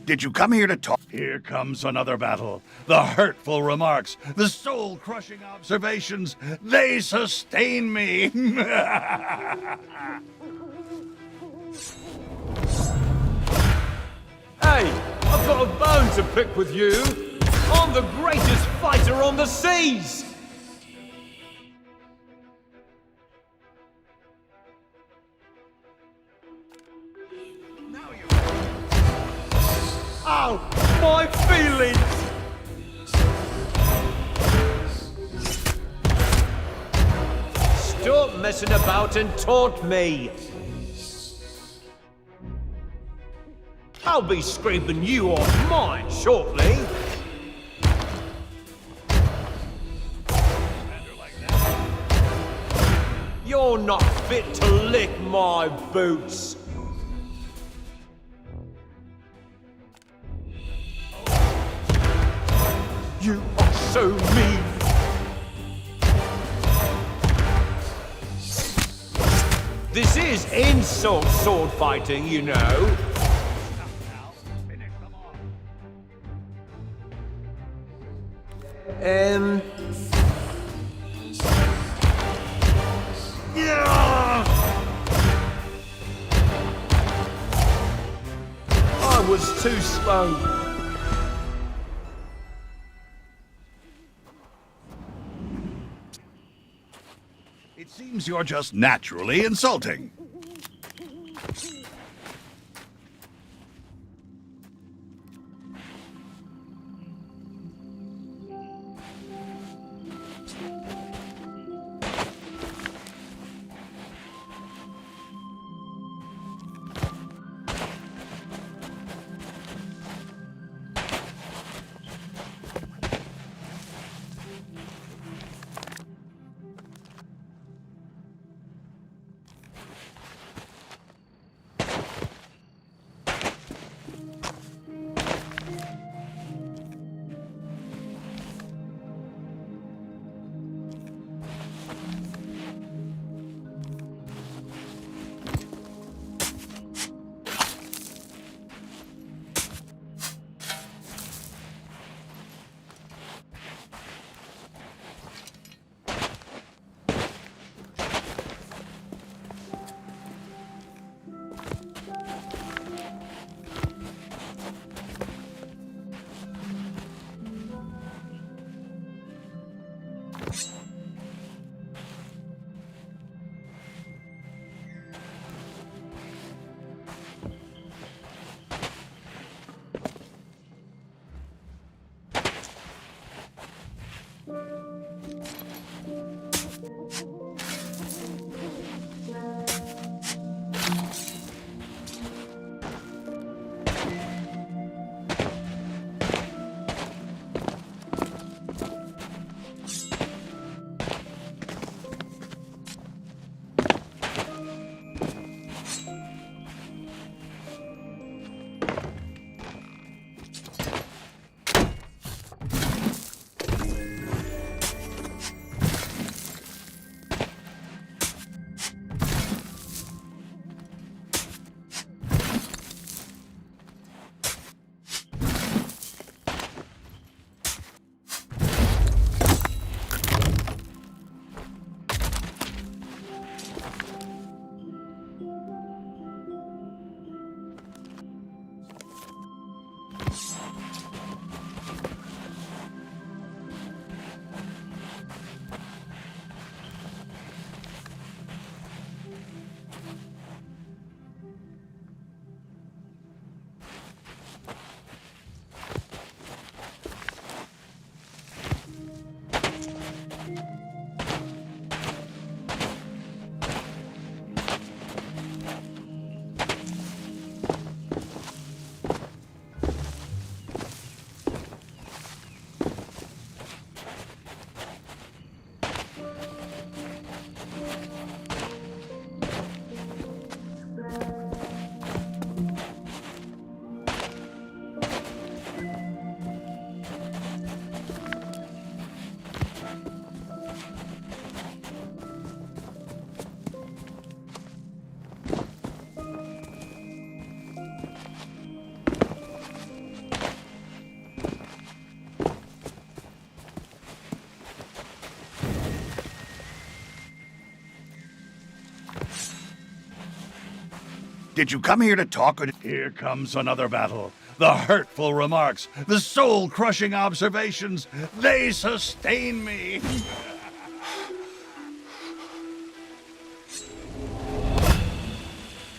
Did you come here to talk? Here comes another battle. The hurtful remarks, the soul-crushing observations, they sustain me. Hey, I've got a bone to pick with you. I'm the greatest fighter on the seas. Ow! My feelings! Stop messing about and taunt me! I'll be scraping you off mine shortly! You're not fit to lick my boots! You are so mean! This is insult sword fighting, you know. I was too slow. It seems you're just naturally insulting. Did you come here to talk, or here comes another battle? The hurtful remarks, the soul-crushing observations, they sustain me.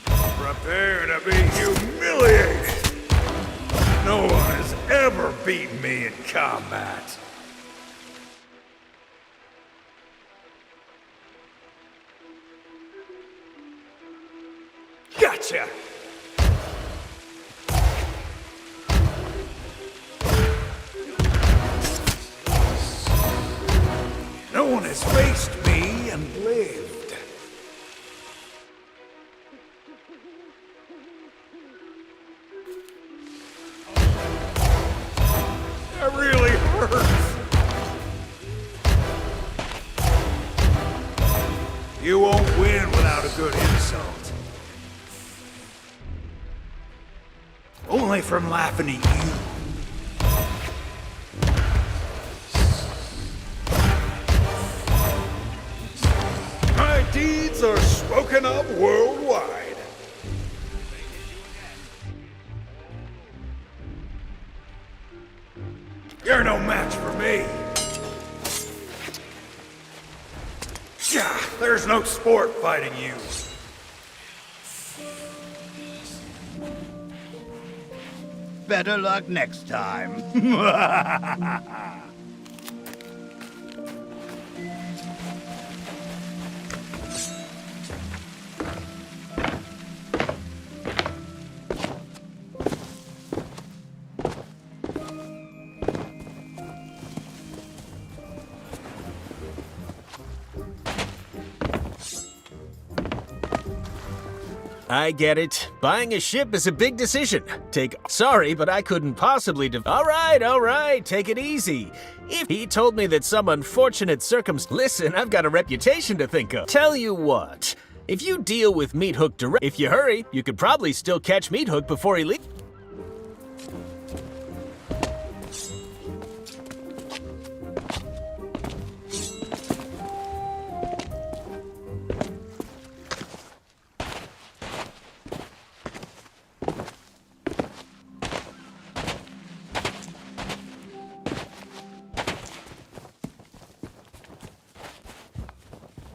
Prepare to be humiliated. No one has ever beaten me in combat. Gotcha! No one has faced me and lived. That really hurts. You won't win without a good insult. Only from laughing at you. My deeds are spoken of worldwide. You're no match for me. Yeah, there's no sport fighting you. Better luck next time. I get it. Buying a ship is a big decision. Sorry, but I couldn't possibly All right, take it easy. If he told me that some unfortunate Listen, I've got a reputation to think of. Tell you what, if you deal with Meat Hook direct, if you hurry, you could probably still catch Meat Hook before he leaves.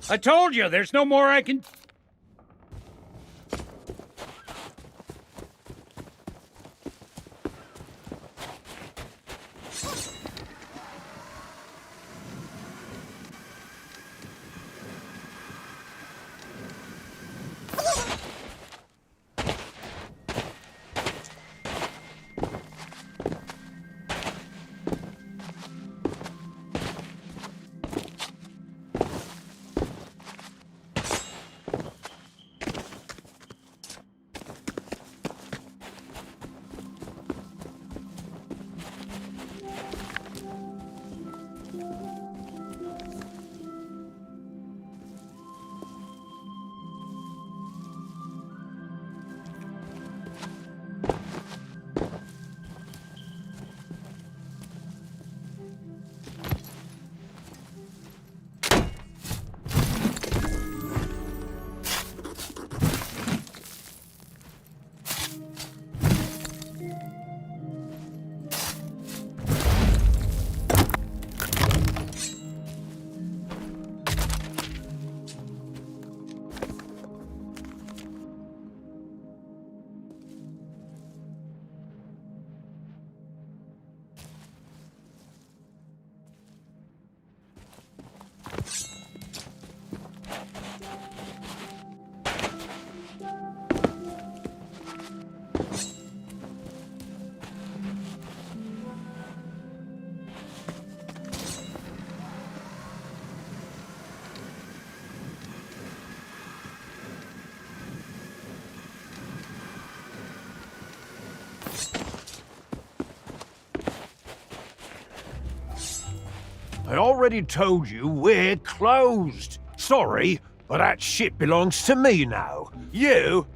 I told you, there's no more I can... I already told you we're closed. Sorry, but that ship belongs to me now. You,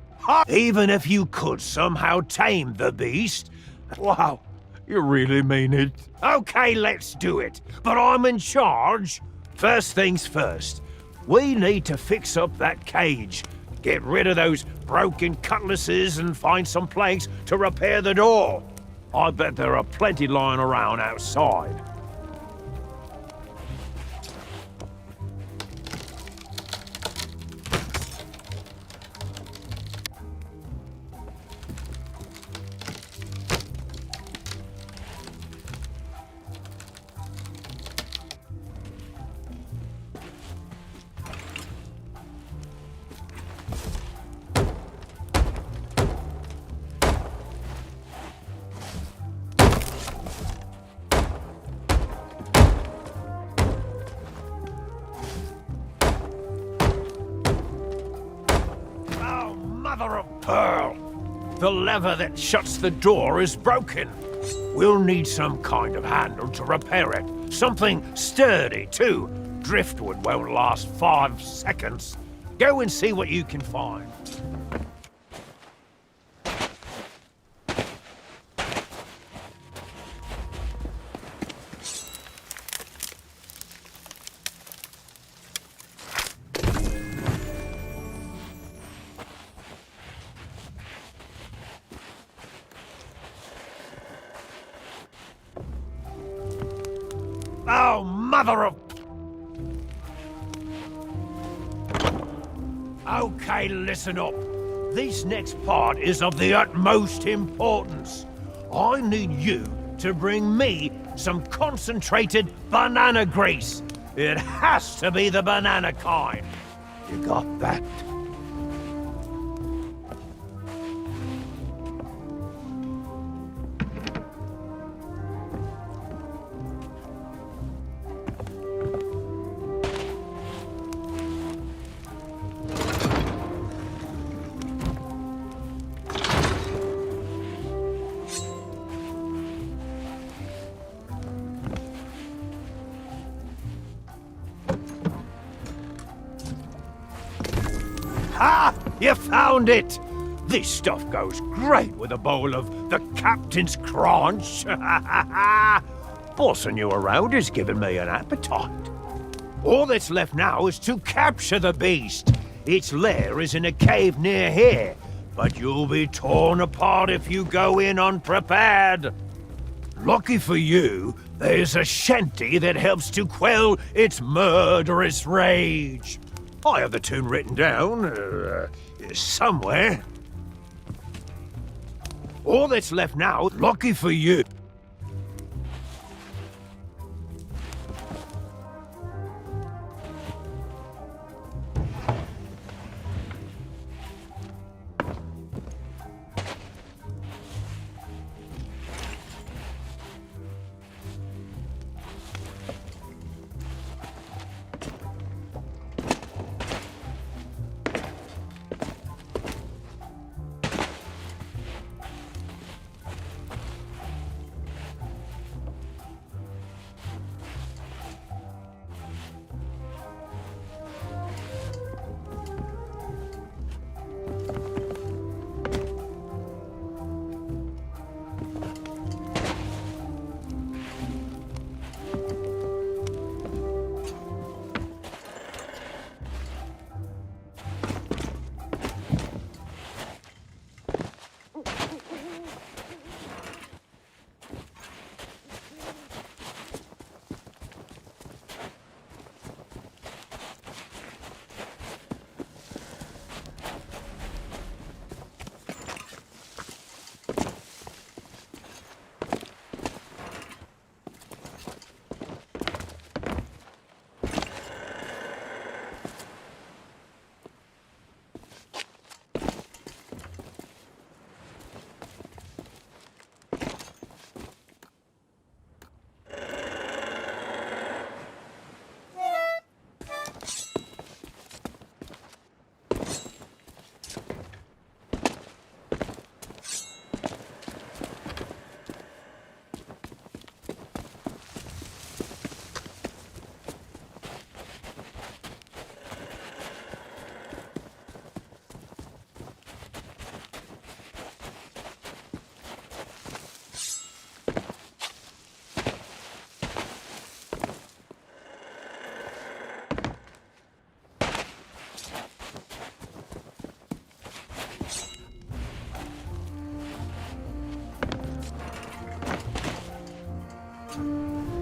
even if you could somehow tame the beast. Wow, you really mean it? Okay, let's do it. But I'm in charge. First things first. We need to fix up that cage. Get rid of those broken cutlasses and find some place to repair the door. I bet there are plenty lying around outside. Mother of pearl! The lever that shuts the door is broken. We'll need some kind of handle to repair it. Something sturdy, too. Driftwood won't last 5 seconds. Go and see what you can find. Oh, mother of... Okay, listen up. This next part is of the utmost importance. I need you to bring me some concentrated banana grease. It has to be the banana kind. You got that? Ha! You found it! This stuff goes great with a bowl of the captain's crunch. Bossing you around is giving me an appetite. All that's left now is to capture the beast. Its lair is in a cave near here, but you'll be torn apart if you go in unprepared. Lucky for you, there's a shanty that helps to quell its murderous rage. I have the tune written down, somewhere. All that's left now, lucky for you.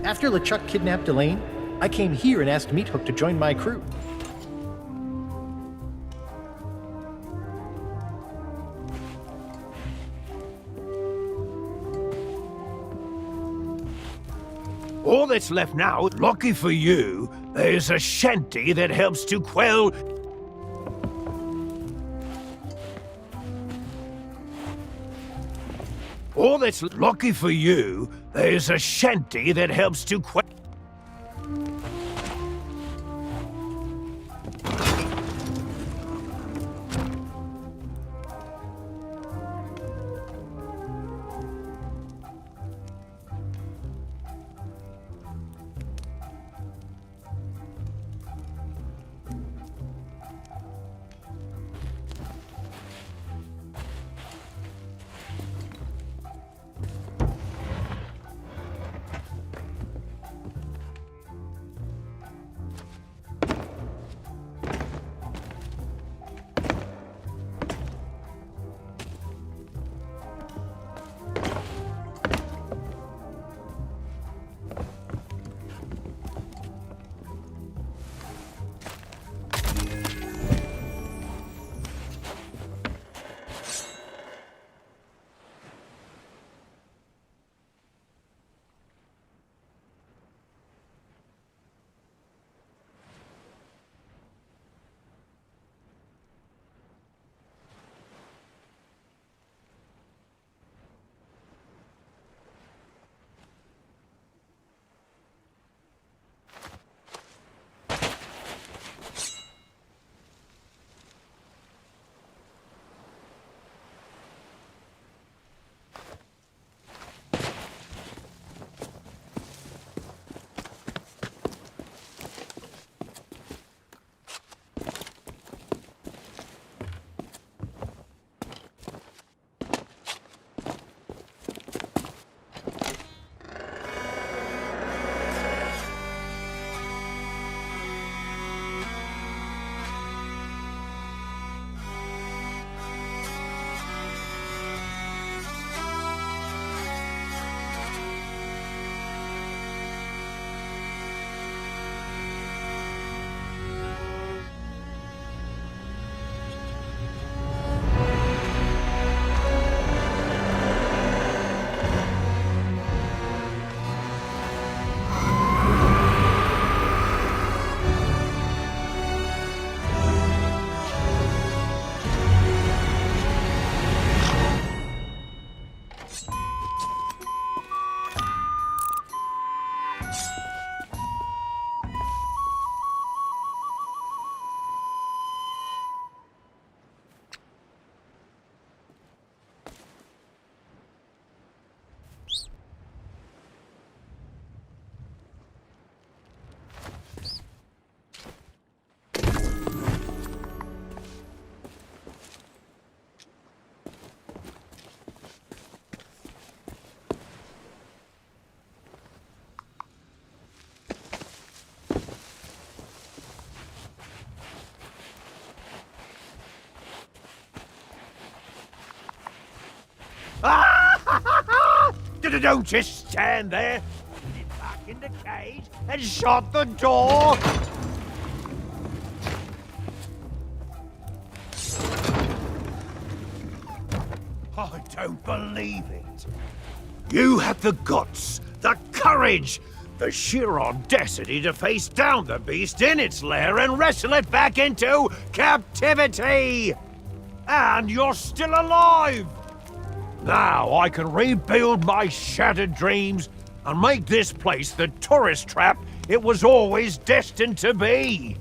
After LeChuck kidnapped Elaine, I came here and asked Meathook to join my crew. All that's left now, lucky for you, there's a shanty that helps to quell... All that's lucky for you, there's a shanty that helps to quell... Don't just stand there. Get back in the cage and shut the door. I don't believe it. You had the guts, the courage, the sheer audacity to face down the beast in its lair and wrestle it back into captivity. And you're still alive. Now I can rebuild my shattered dreams and make this place the tourist trap it was always destined to be.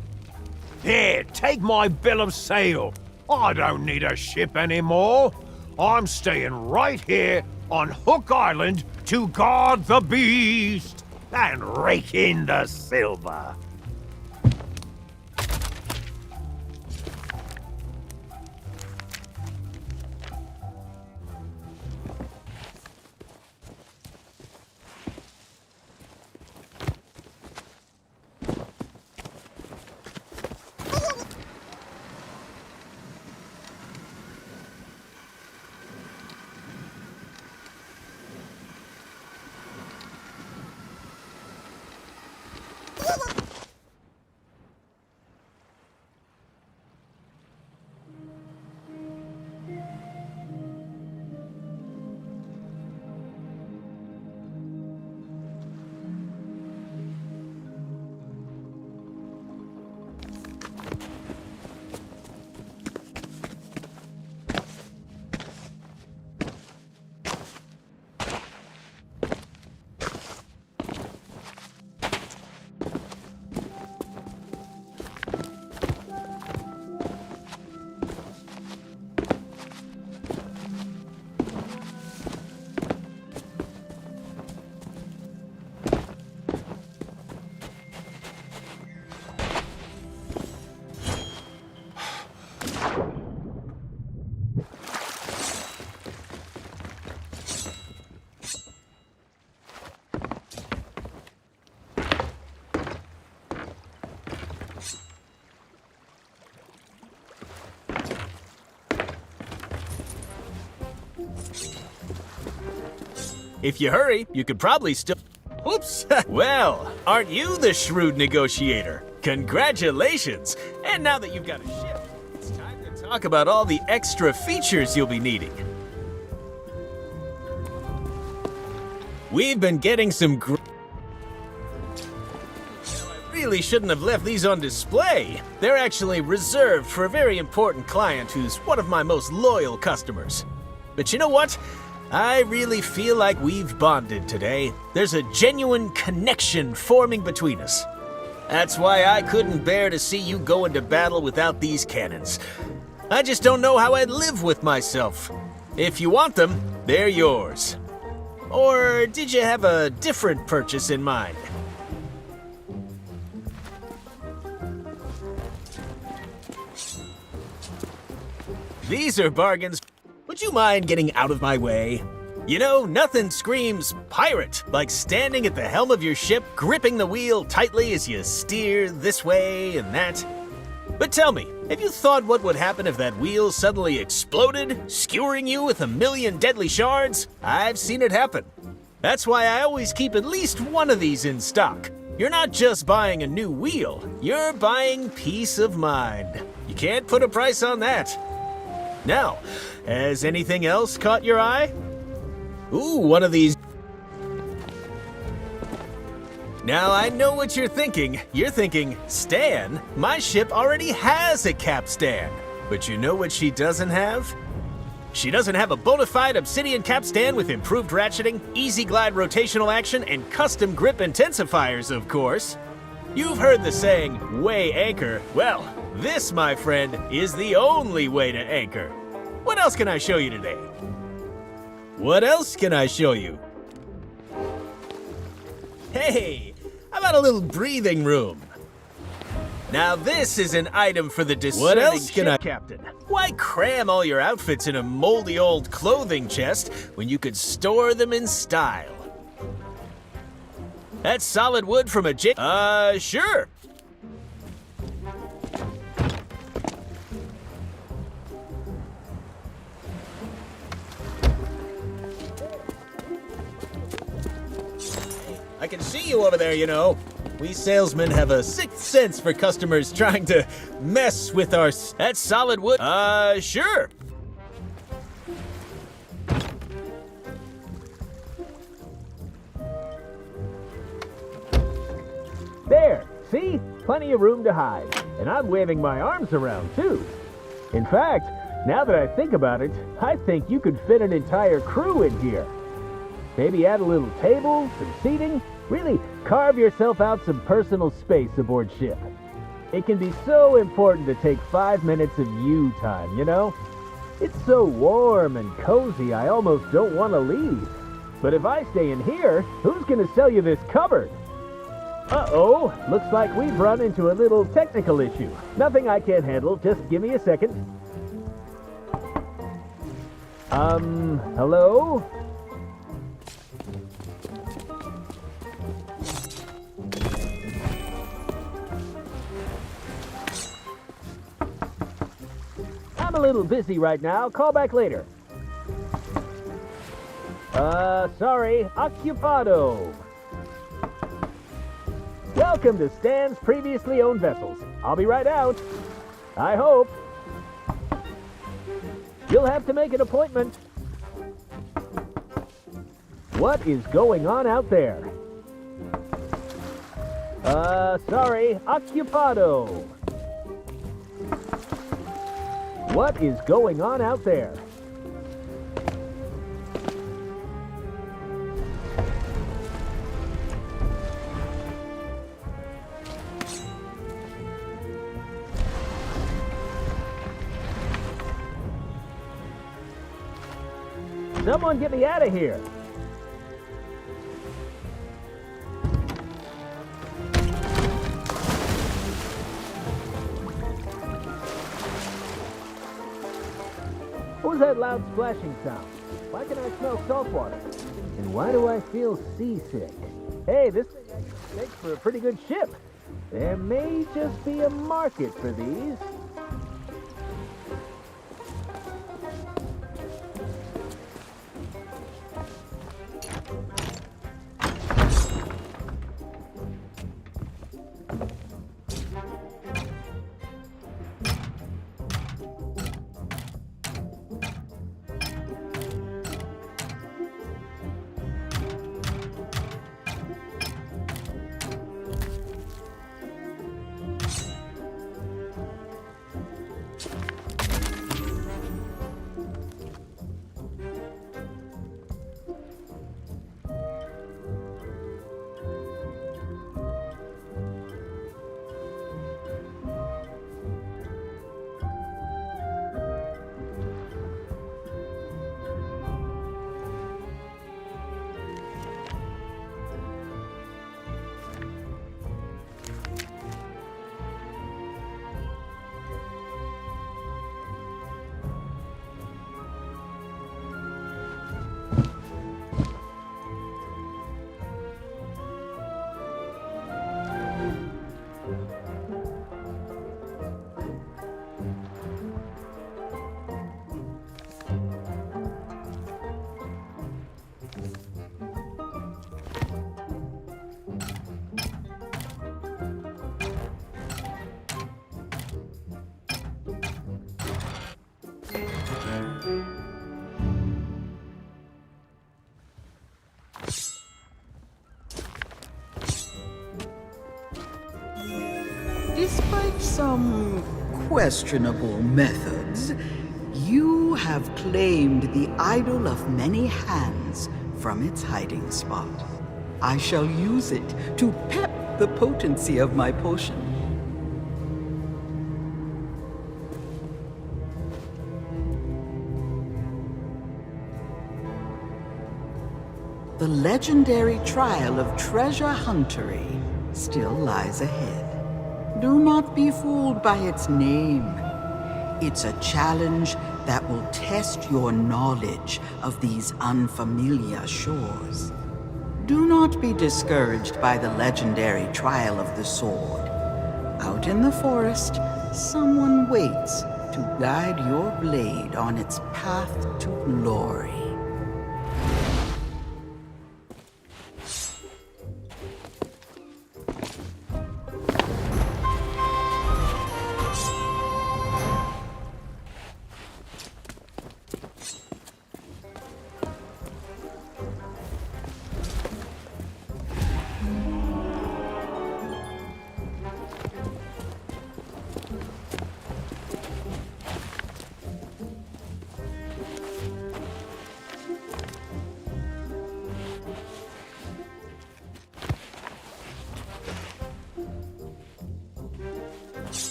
Here, take my bill of sale. I don't need a ship anymore. I'm staying right here on Hook Island to guard the beast and rake in the silver. If you hurry, you could probably still... Oops! Well, aren't you the shrewd negotiator? Congratulations! And now that you've got a ship, it's time to talk about all the extra features you'll be needing. We've been getting some I really shouldn't have left these on display. They're actually reserved for a very important client who's one of my most loyal customers. But you know what? I really feel like we've bonded today. There's a genuine connection forming between us. That's why I couldn't bear to see you go into battle without these cannons. I just don't know how I'd live with myself. If you want them, they're yours. Or did you have a different purchase in mind? These are bargains. Would you mind getting out of my way? You know, nothing screams pirate like standing at the helm of your ship, gripping the wheel tightly as you steer this way and that. But tell me, have you thought what would happen if that wheel suddenly exploded, skewering you with 1,000,000 deadly shards? I've seen it happen. That's why I always keep at least one of these in stock. You're not just buying a new wheel, you're buying peace of mind. You can't put a price on that. Now, has anything else caught your eye? Ooh, one of these. Now, I know what you're thinking. You're thinking, Stan, my ship already has a capstan. But you know what she doesn't have? She doesn't have a bona fide obsidian capstan with improved ratcheting, easy glide rotational action, and custom grip intensifiers, of course. You've heard the saying, weigh anchor. Well, this, my friend, is the only way to anchor. What else can I show you today? What else can I show you? Hey, how about a little breathing room? Now this is an item for the discerning What else can ship captain. Why cram all your outfits in a moldy old clothing chest when you could store them in style? That's solid wood from a sure. I can see you over there, you know. We salesmen have a sixth sense for customers trying to mess with our... That's solid wood. Sure. There, see? Plenty of room to hide. And I'm waving my arms around, too. In fact, now that I think about it, I think you could fit an entire crew in here. Maybe add a little table, some seating. Really carve yourself out some personal space aboard ship. It can be so important to take 5 minutes of you time, you know? It's so warm and cozy, I almost don't want to leave. But if I stay in here, who's going to sell you this cupboard? Uh-oh, looks like we've run into a little technical issue. Nothing I can't handle, just give me a second. Hello? I'm a little busy right now. Call back later. Sorry. Occupado. Welcome to Stan's previously owned vessels. I'll be right out. I hope. You'll have to make an appointment. What is going on out there? Sorry. Occupado. What is going on out there? Someone get me out of here! What was that loud splashing sound? Why can I smell salt water? And why do I feel seasick? Hey, this thing actually makes for a pretty good ship. There may just be a market for these. Despite some questionable methods, you have claimed the idol of many hands from its hiding spot. I shall use it to pep the potency of my potion. The legendary trial of treasure huntery still lies ahead. Do not be fooled by its name. It's a challenge that will test your knowledge of these unfamiliar shores. Do not be discouraged by the legendary trial of the sword. Out in the forest, someone waits to guide your blade on its path to glory.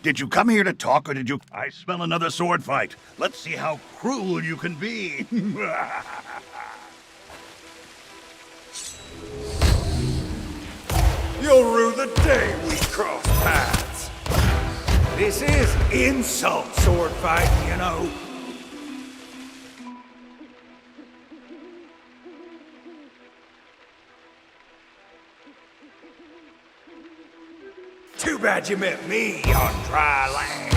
Did you come here to talk, or did you... I smell another sword fight. Let's see how cruel you can be. You'll rue the day we cross paths. This is insult sword fighting, you know. Too bad you met me on dry land.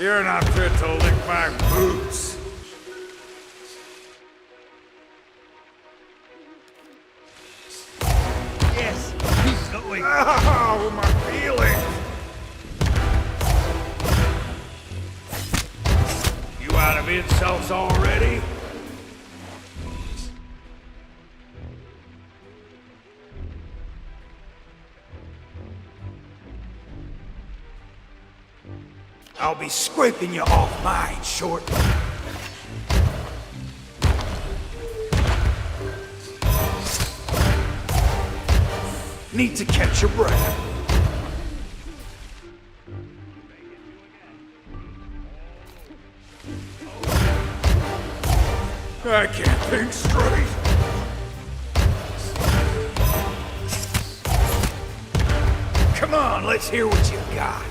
You're not fit to lick my boots. Yes, keep going. Oh, my feelings! You out of insults already? I'll be scraping you off mine shortly. Need to catch your breath. I can't think straight. Come on, let's hear what you got.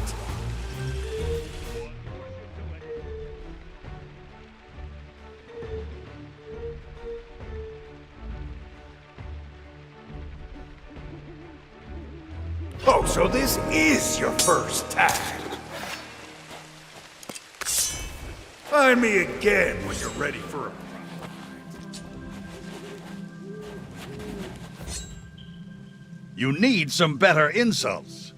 Oh, so this is your first time. Find me again when you're ready for a... You need some better insults.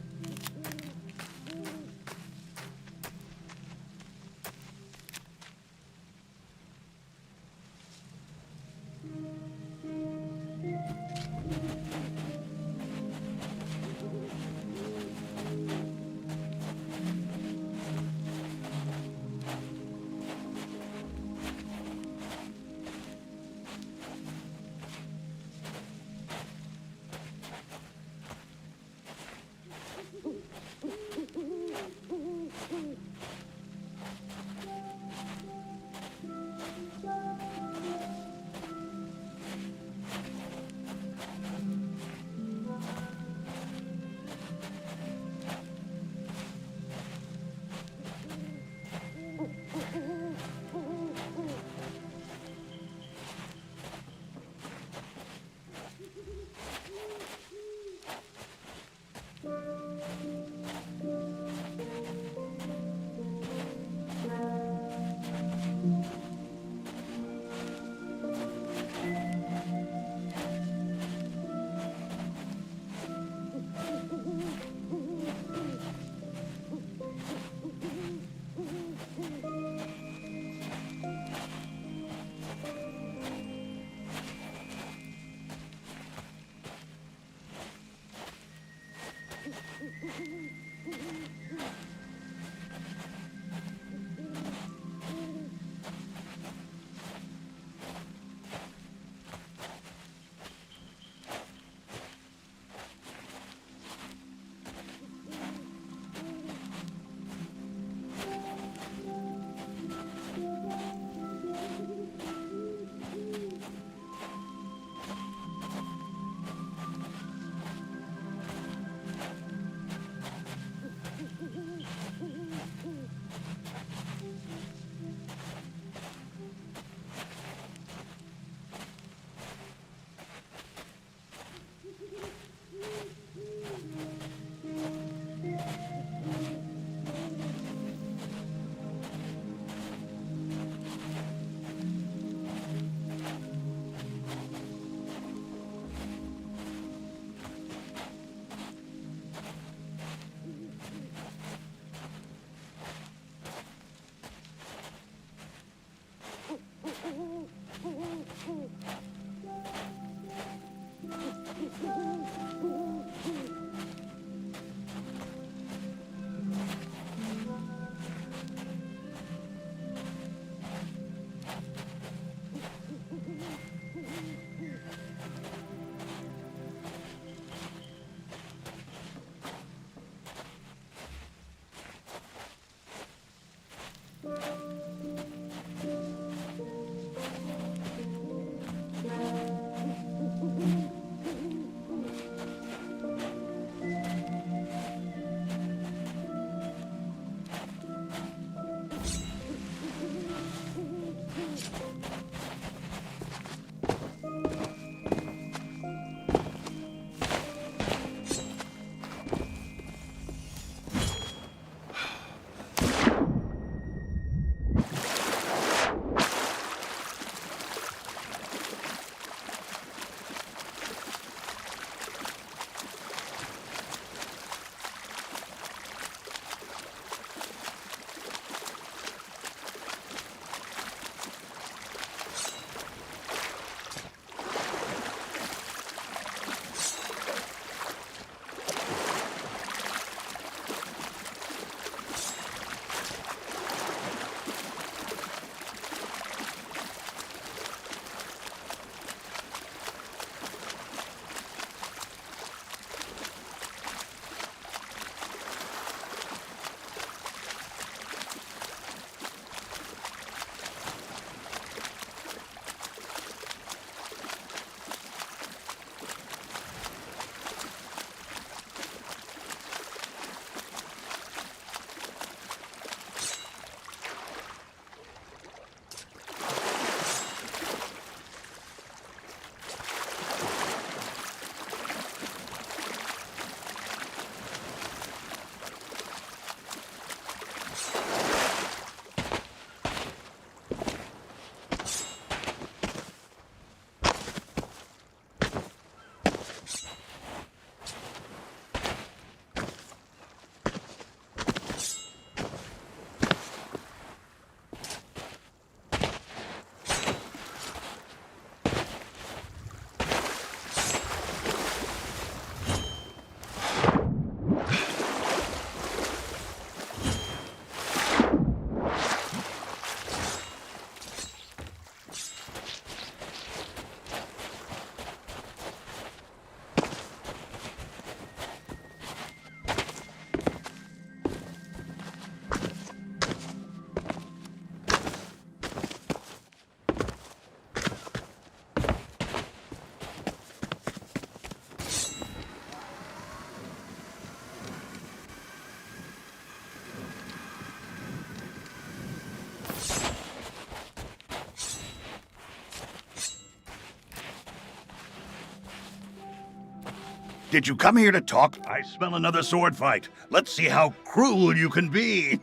Did you come here to talk? I smell another sword fight. Let's see how cruel you can be.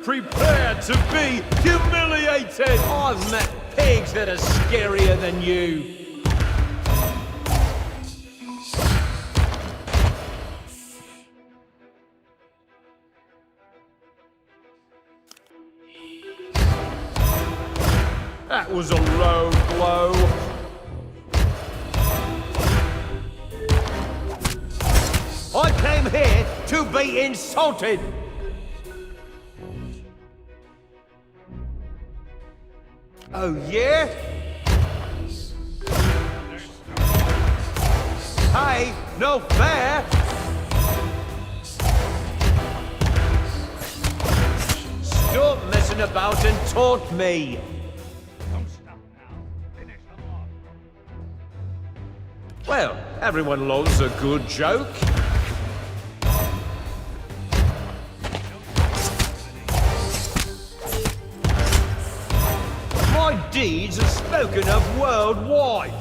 Prepare to be humiliated! I've met pigs that are scarier than you. That was a low blow. I came here to be insulted. Oh, yeah? Hey, no fair! Stop messing about and taunt me! Well, everyone loves a good joke. My deeds are spoken of worldwide.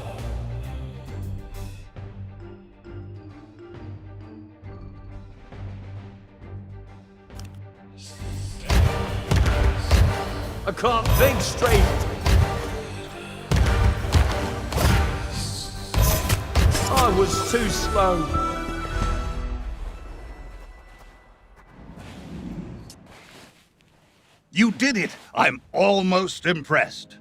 I can't think straight. I was too slow. You did it! I'm almost impressed.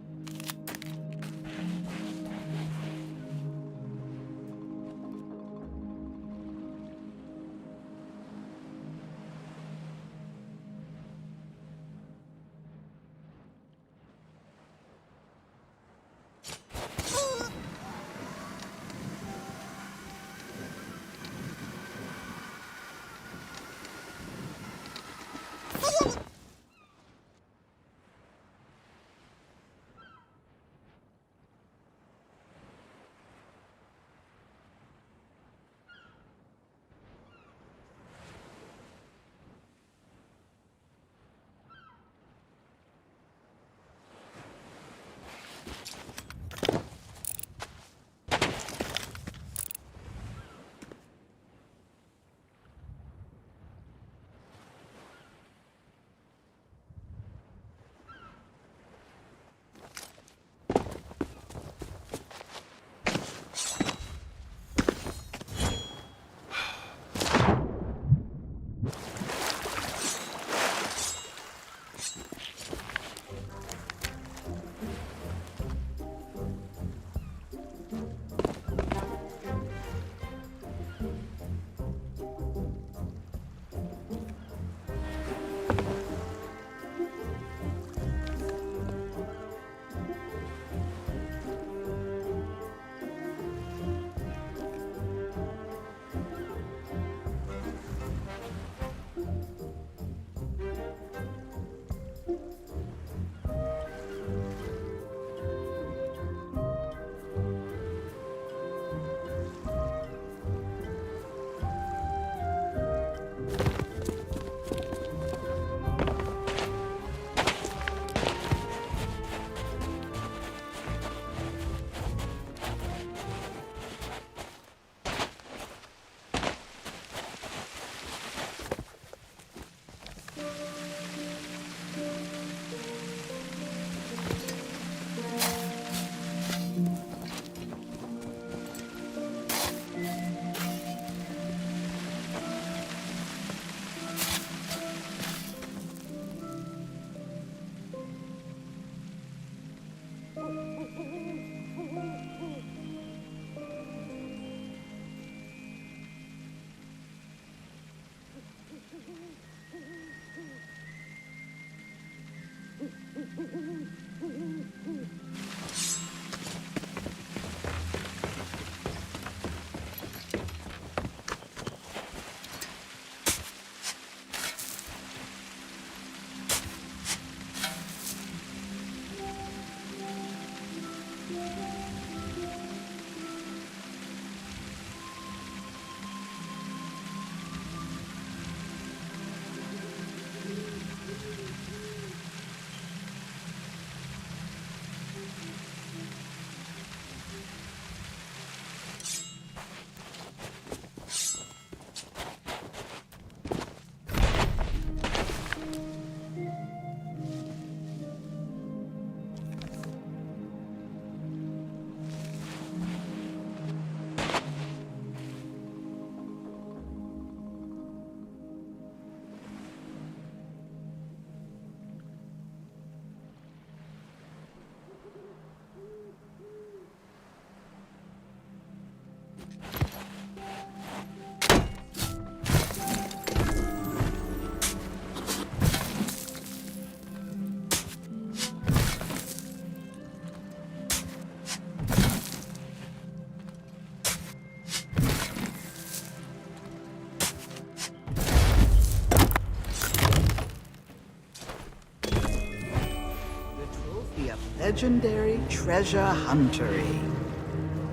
legendary treasure huntery.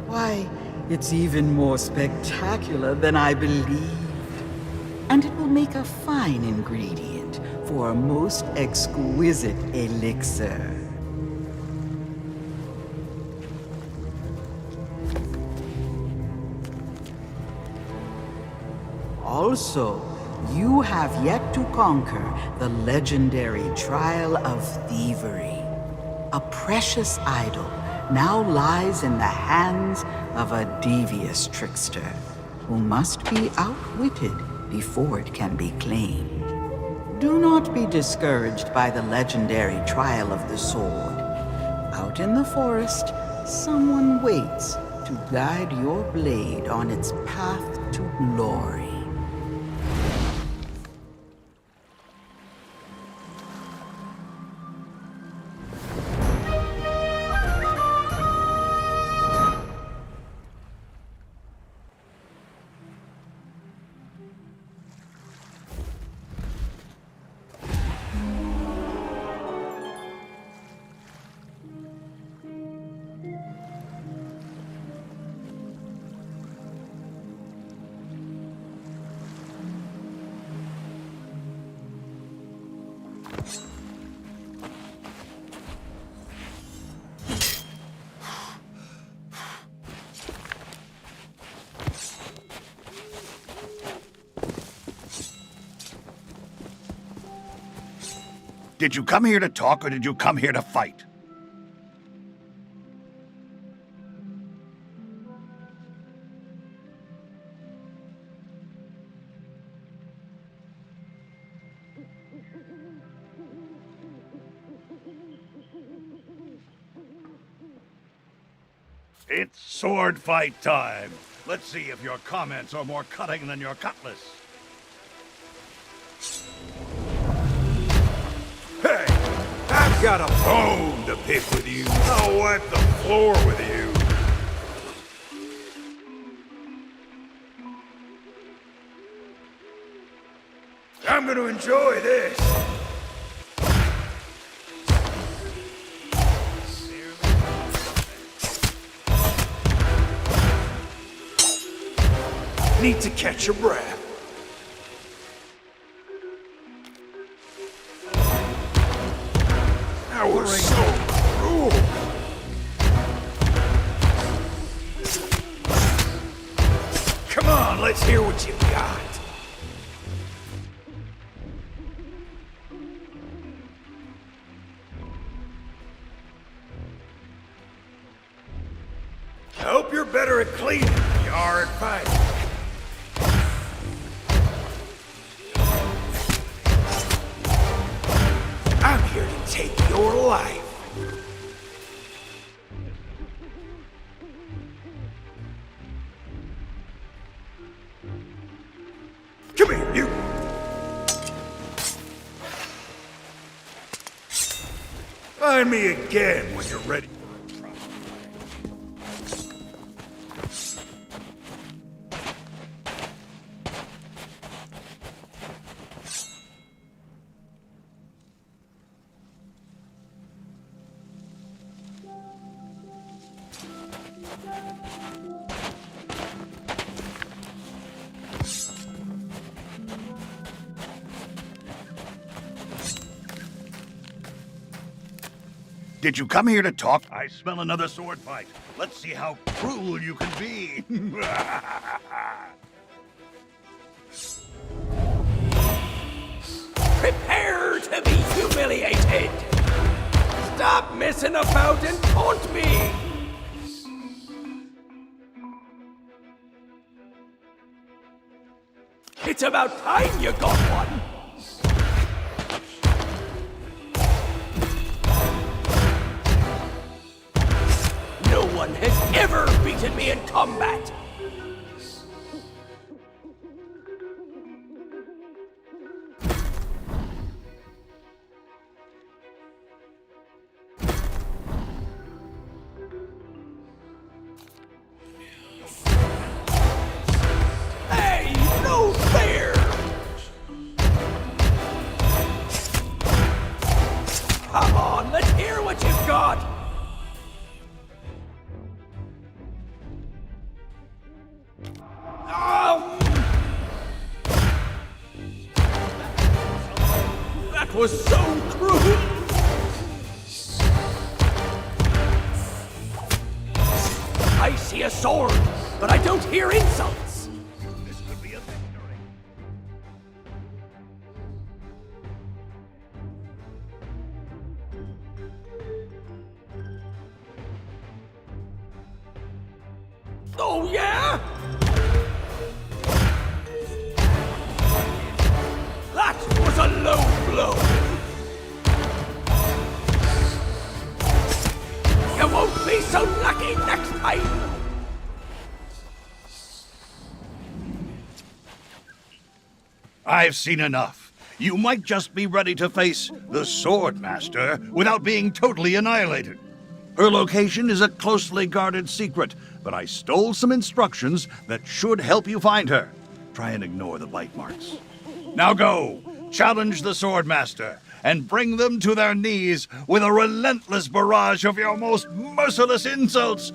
Why, it's even more spectacular than I believed. And it will make a fine ingredient for a most exquisite elixir. Also, you have yet to conquer the legendary Trial of Thievery. A precious idol now lies in the hands of a devious trickster who must be outwitted before it can be claimed. Do not be discouraged by the legendary Trial of the Sword. Out in the forest, someone waits to guide your blade on its path to glory. Did you come here to talk, or did you come here to fight? It's sword fight time. Let's see if your comments are more cutting than your cutlass. Hey, I've got a bone to pick with you. I'll wipe the floor with you. I'm gonna enjoy this. Need to catch your breath. That was so cruel. Come on, let's hear what you got. I hope you're better at cleaning than you are at fighting. I'm here to take your life. Come here, you. Find me again when you're ready. Did you come here to talk? I smell another sword fight. Let's see how cruel you can be. Prepare to be humiliated! Stop messing about and taunt me! It's about time you got one! No one has ever beaten me in combat! Hey, no fair! Come on, let's hear what you've got! It was so cruel! I see a sword, but I don't hear insults! This could be a victory. Oh, yeah? That was a low blow! You won't be so lucky next time! I've seen enough. You might just be ready to face the Swordmaster without being totally annihilated. Her location is a closely guarded secret, but I stole some instructions that should help you find her. Try and ignore the bite marks. Now go, challenge the Swordmaster, and bring them to their knees with a relentless barrage of your most merciless insults.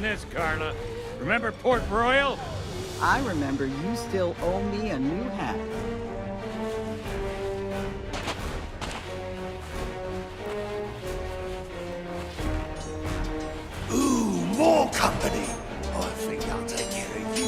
than this, Carla. Remember Port Royal? I remember you still owe me a new hat. Ooh, more company. I think I'll take care of you.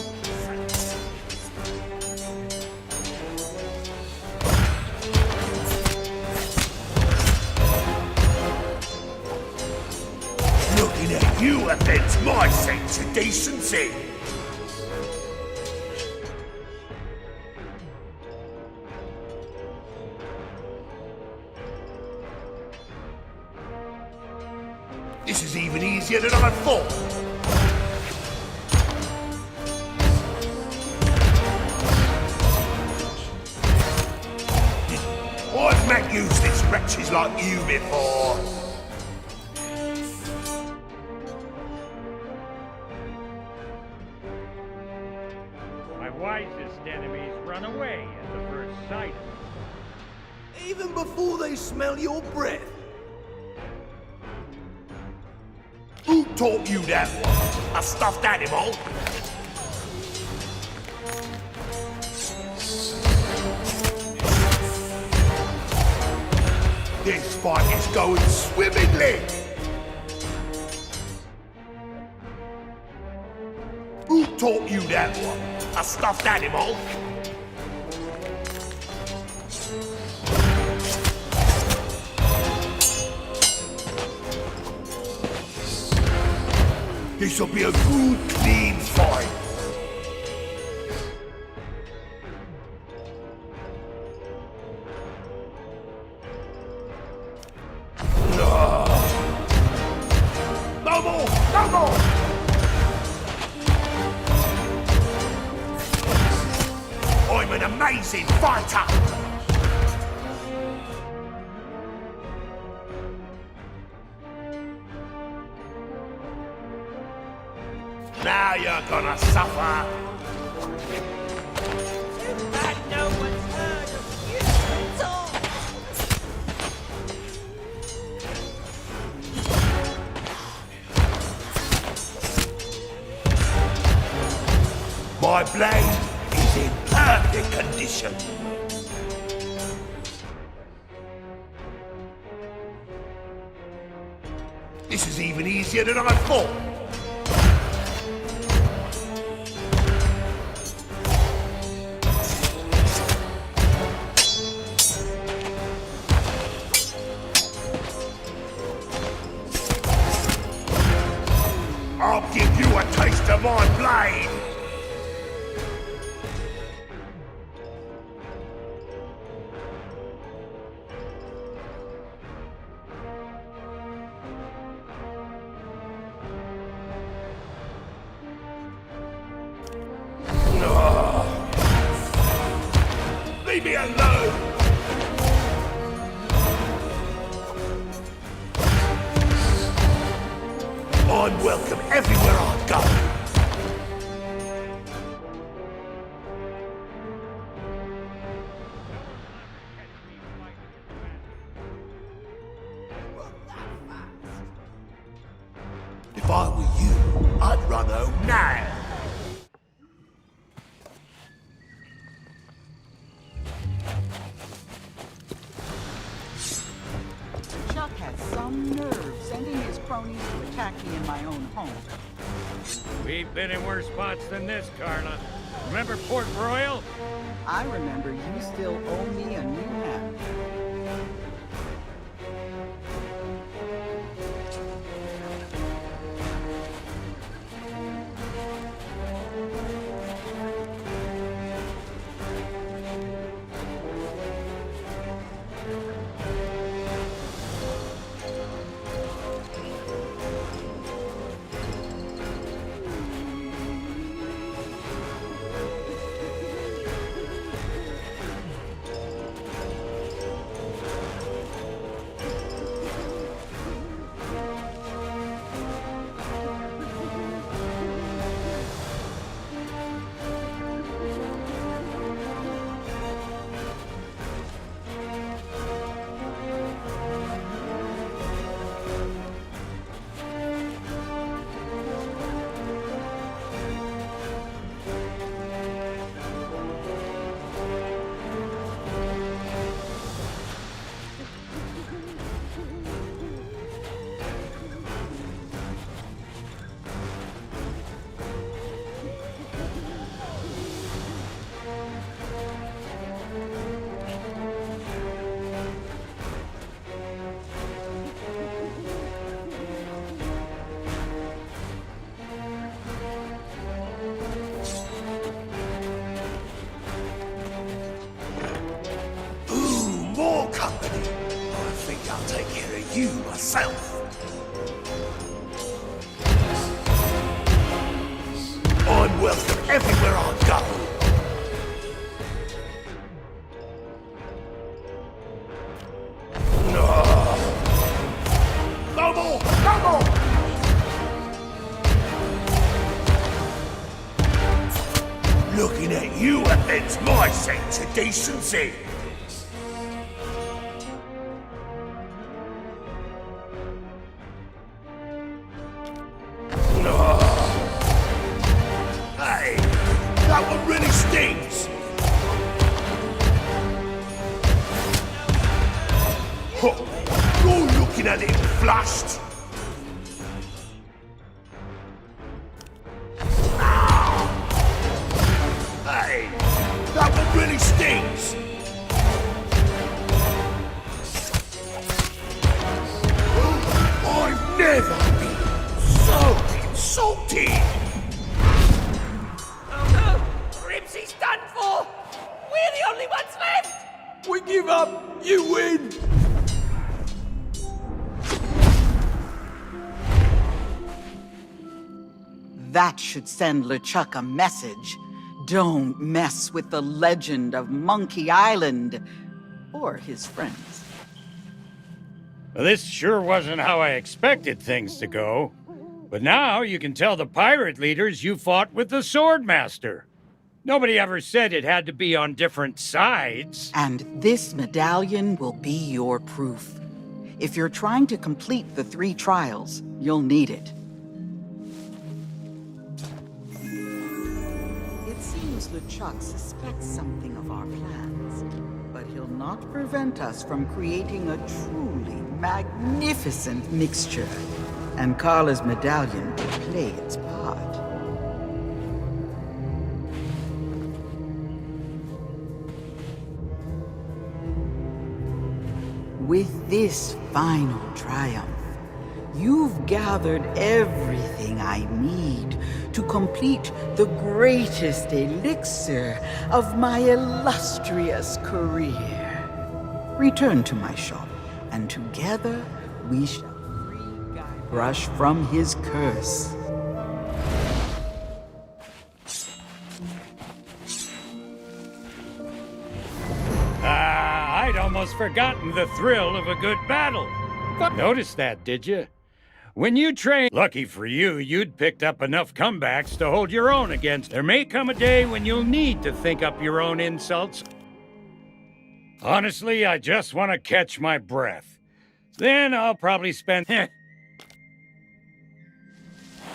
Looking at you offends my sense of decency. This is even easier than I thought. I've met useless wretches like you before. My wisest enemies run away at the first sight. Even before they smell your breath. Who taught you that one? A stuffed animal? This fight is going swimmingly! Who taught you that one? A stuffed animal? This'll be a good, clean fight. No more! No more! I'm an amazing fighter! Now you're gonna suffer! No one's heard of you at all. My blade is in perfect condition. This is even easier than I thought. I'll give you a taste of my blade! Leave me alone! I'm welcome everywhere I go. If I were you, I'd run home now. Chuck has some nerve sending his cronies to attack me in my own home. We've been in worse spots than this, Carla. Remember Port Royal? I remember you still owe me a new hat. myself. I'm welcome everywhere I go. No more! No more! Looking at you offends my sense of decency. Hey, that one really stings. You're looking at it flushed. Hey, that one really stings. I've never been so insulted. Oh no! Ribsy's done for! We're the only ones left! We give up! You win! That should send LeChuck a message. Don't mess with the legend of Monkey Island or his friends. Well, this sure wasn't how I expected things to go. But now you can tell the pirate leaders you fought with the Swordmaster. Nobody ever said it had to be on different sides. And this medallion will be your proof. If you're trying to complete the 3 trials, you'll need it. It seems LeChuck suspects something of our plans, but he'll not prevent us from creating a truly magnificent mixture. And Carla's medallion will play its part. With this final triumph, you've gathered everything I need to complete the greatest elixir of my illustrious career. Return to my shop, and together we shall free Guybrush from his curse. I'd almost forgotten the thrill of a good battle. Noticed that, did you? When you train, lucky for you, you'd picked up enough comebacks to hold your own against. There may come a day when you'll need to think up your own insults. Honestly, I just want to catch my breath. Then I'll probably spend...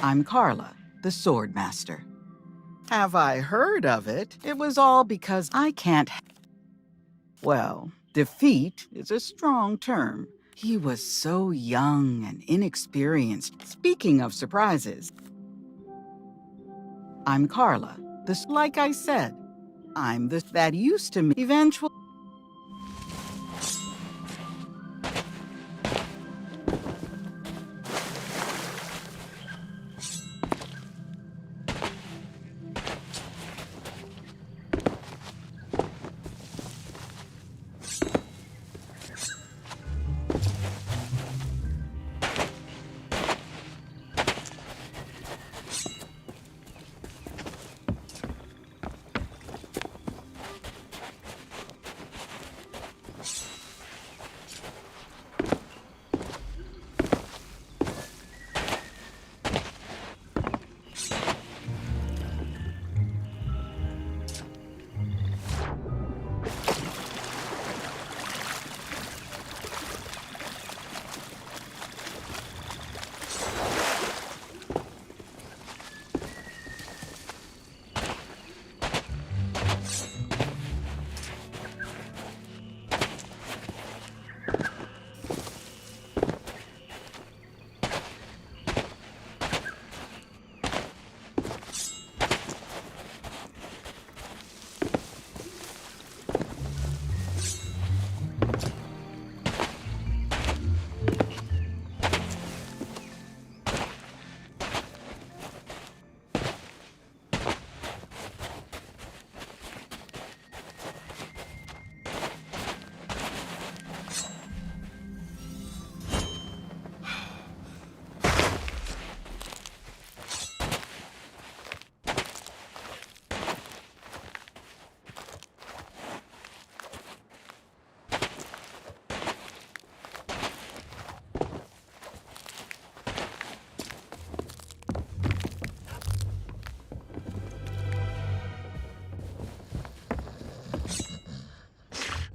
I'm Carla, the Swordmaster. Have I heard of it? It was all because I can't... Well, defeat is a strong term. He was so young and inexperienced. Speaking of surprises, I'm Carla. Like I said, I'm the that used to me. Eventually.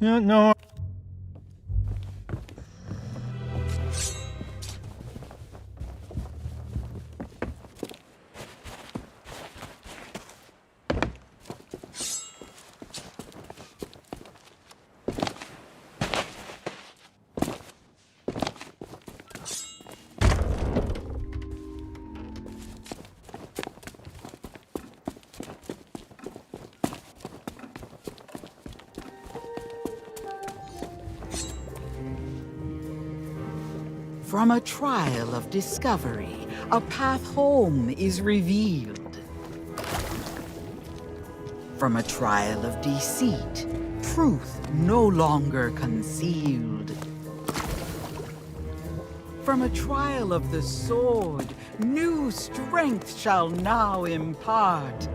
No. From a trial of discovery, a path home is revealed. From a trial of deceit, truth no longer concealed. From a trial of the sword, new strength shall now impart.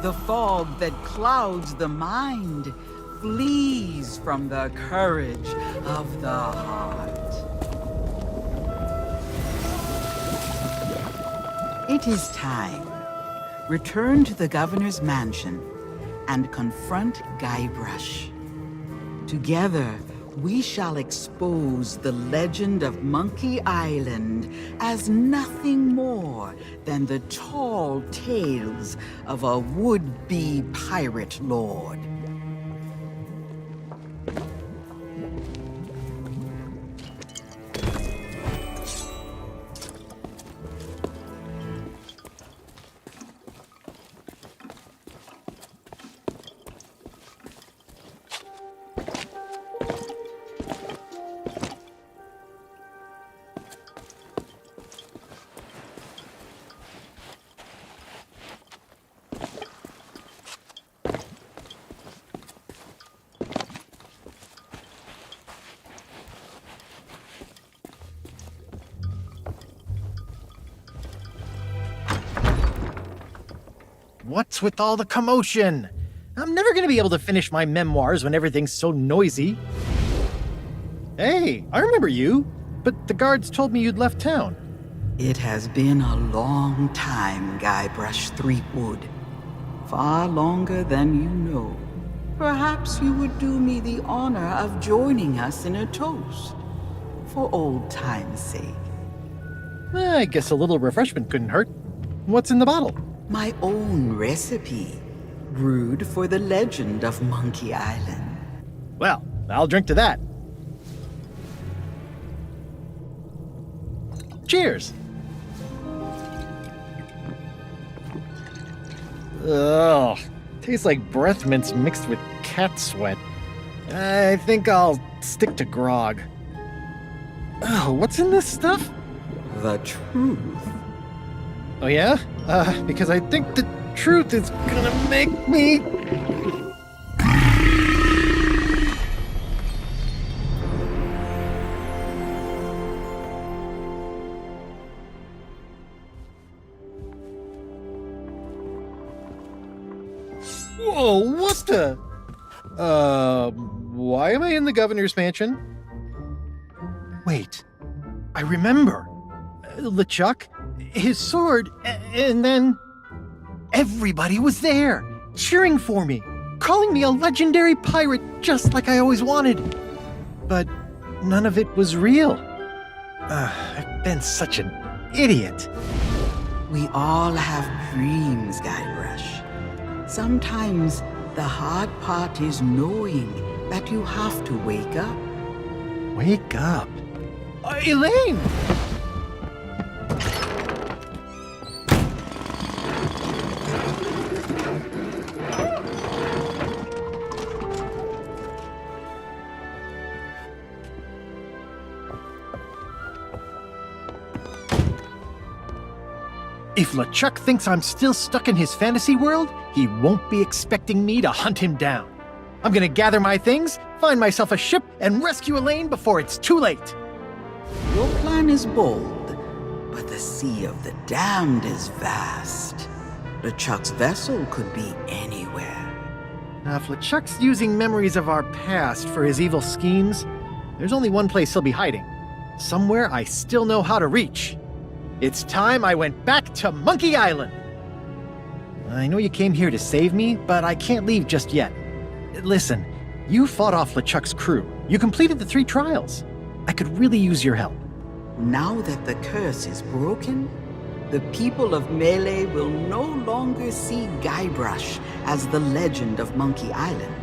The fog that clouds the mind flees from the courage of the heart. It is time. Return to the governor's mansion and confront Guybrush. Together, we shall expose the legend of Monkey Island as nothing more than the tall tales of a would-be pirate lord. What's with all the commotion? I'm never gonna be able to finish my memoirs when everything's so noisy. Hey, I remember you, but the guards told me you'd left town. It has been a long time, Guybrush Threepwood. Far longer than you know. Perhaps you would do me the honor of joining us in a toast. For old time's sake. I guess a little refreshment couldn't hurt. What's in the bottle? My own recipe, brewed for the legend of Monkey Island. Well, I'll drink to that. Cheers! Ugh, tastes like breath mints mixed with cat sweat. I think I'll stick to grog. Oh, what's in this stuff? The truth. Oh yeah? Because I think the truth is gonna make me... Whoa, what the... why am I in the governor's mansion? Wait, I remember. LeChuck, his sword, and then... Everybody was there, cheering for me, calling me a legendary pirate just like I always wanted. But none of it was real. I've been such an idiot. We all have dreams, Guybrush. Sometimes the hard part is knowing that you have to wake up. Wake up? Elaine! If LeChuck thinks I'm still stuck in his fantasy world, he won't be expecting me to hunt him down. I'm gonna gather my things, find myself a ship, and rescue Elaine before it's too late. Your plan is bold, but the Sea of the Damned is vast. LeChuck's vessel could be anywhere. Now, if LeChuck's using memories of our past for his evil schemes, there's only one place he'll be hiding. somewhere I still know how to reach. It's time I went back to Monkey Island. I know you came here to save me, but I can't leave just yet. Listen, you fought off LeChuck's crew. You completed the 3 trials. I could really use your help. Now that the curse is broken, the people of Melee will no longer see Guybrush as the legend of Monkey Island.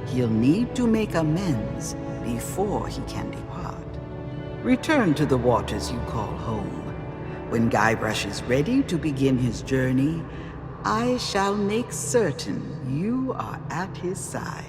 He'll need to make amends before he can depart. Return to the waters you call home. When Guybrush is ready to begin his journey, I shall make certain you are at his side.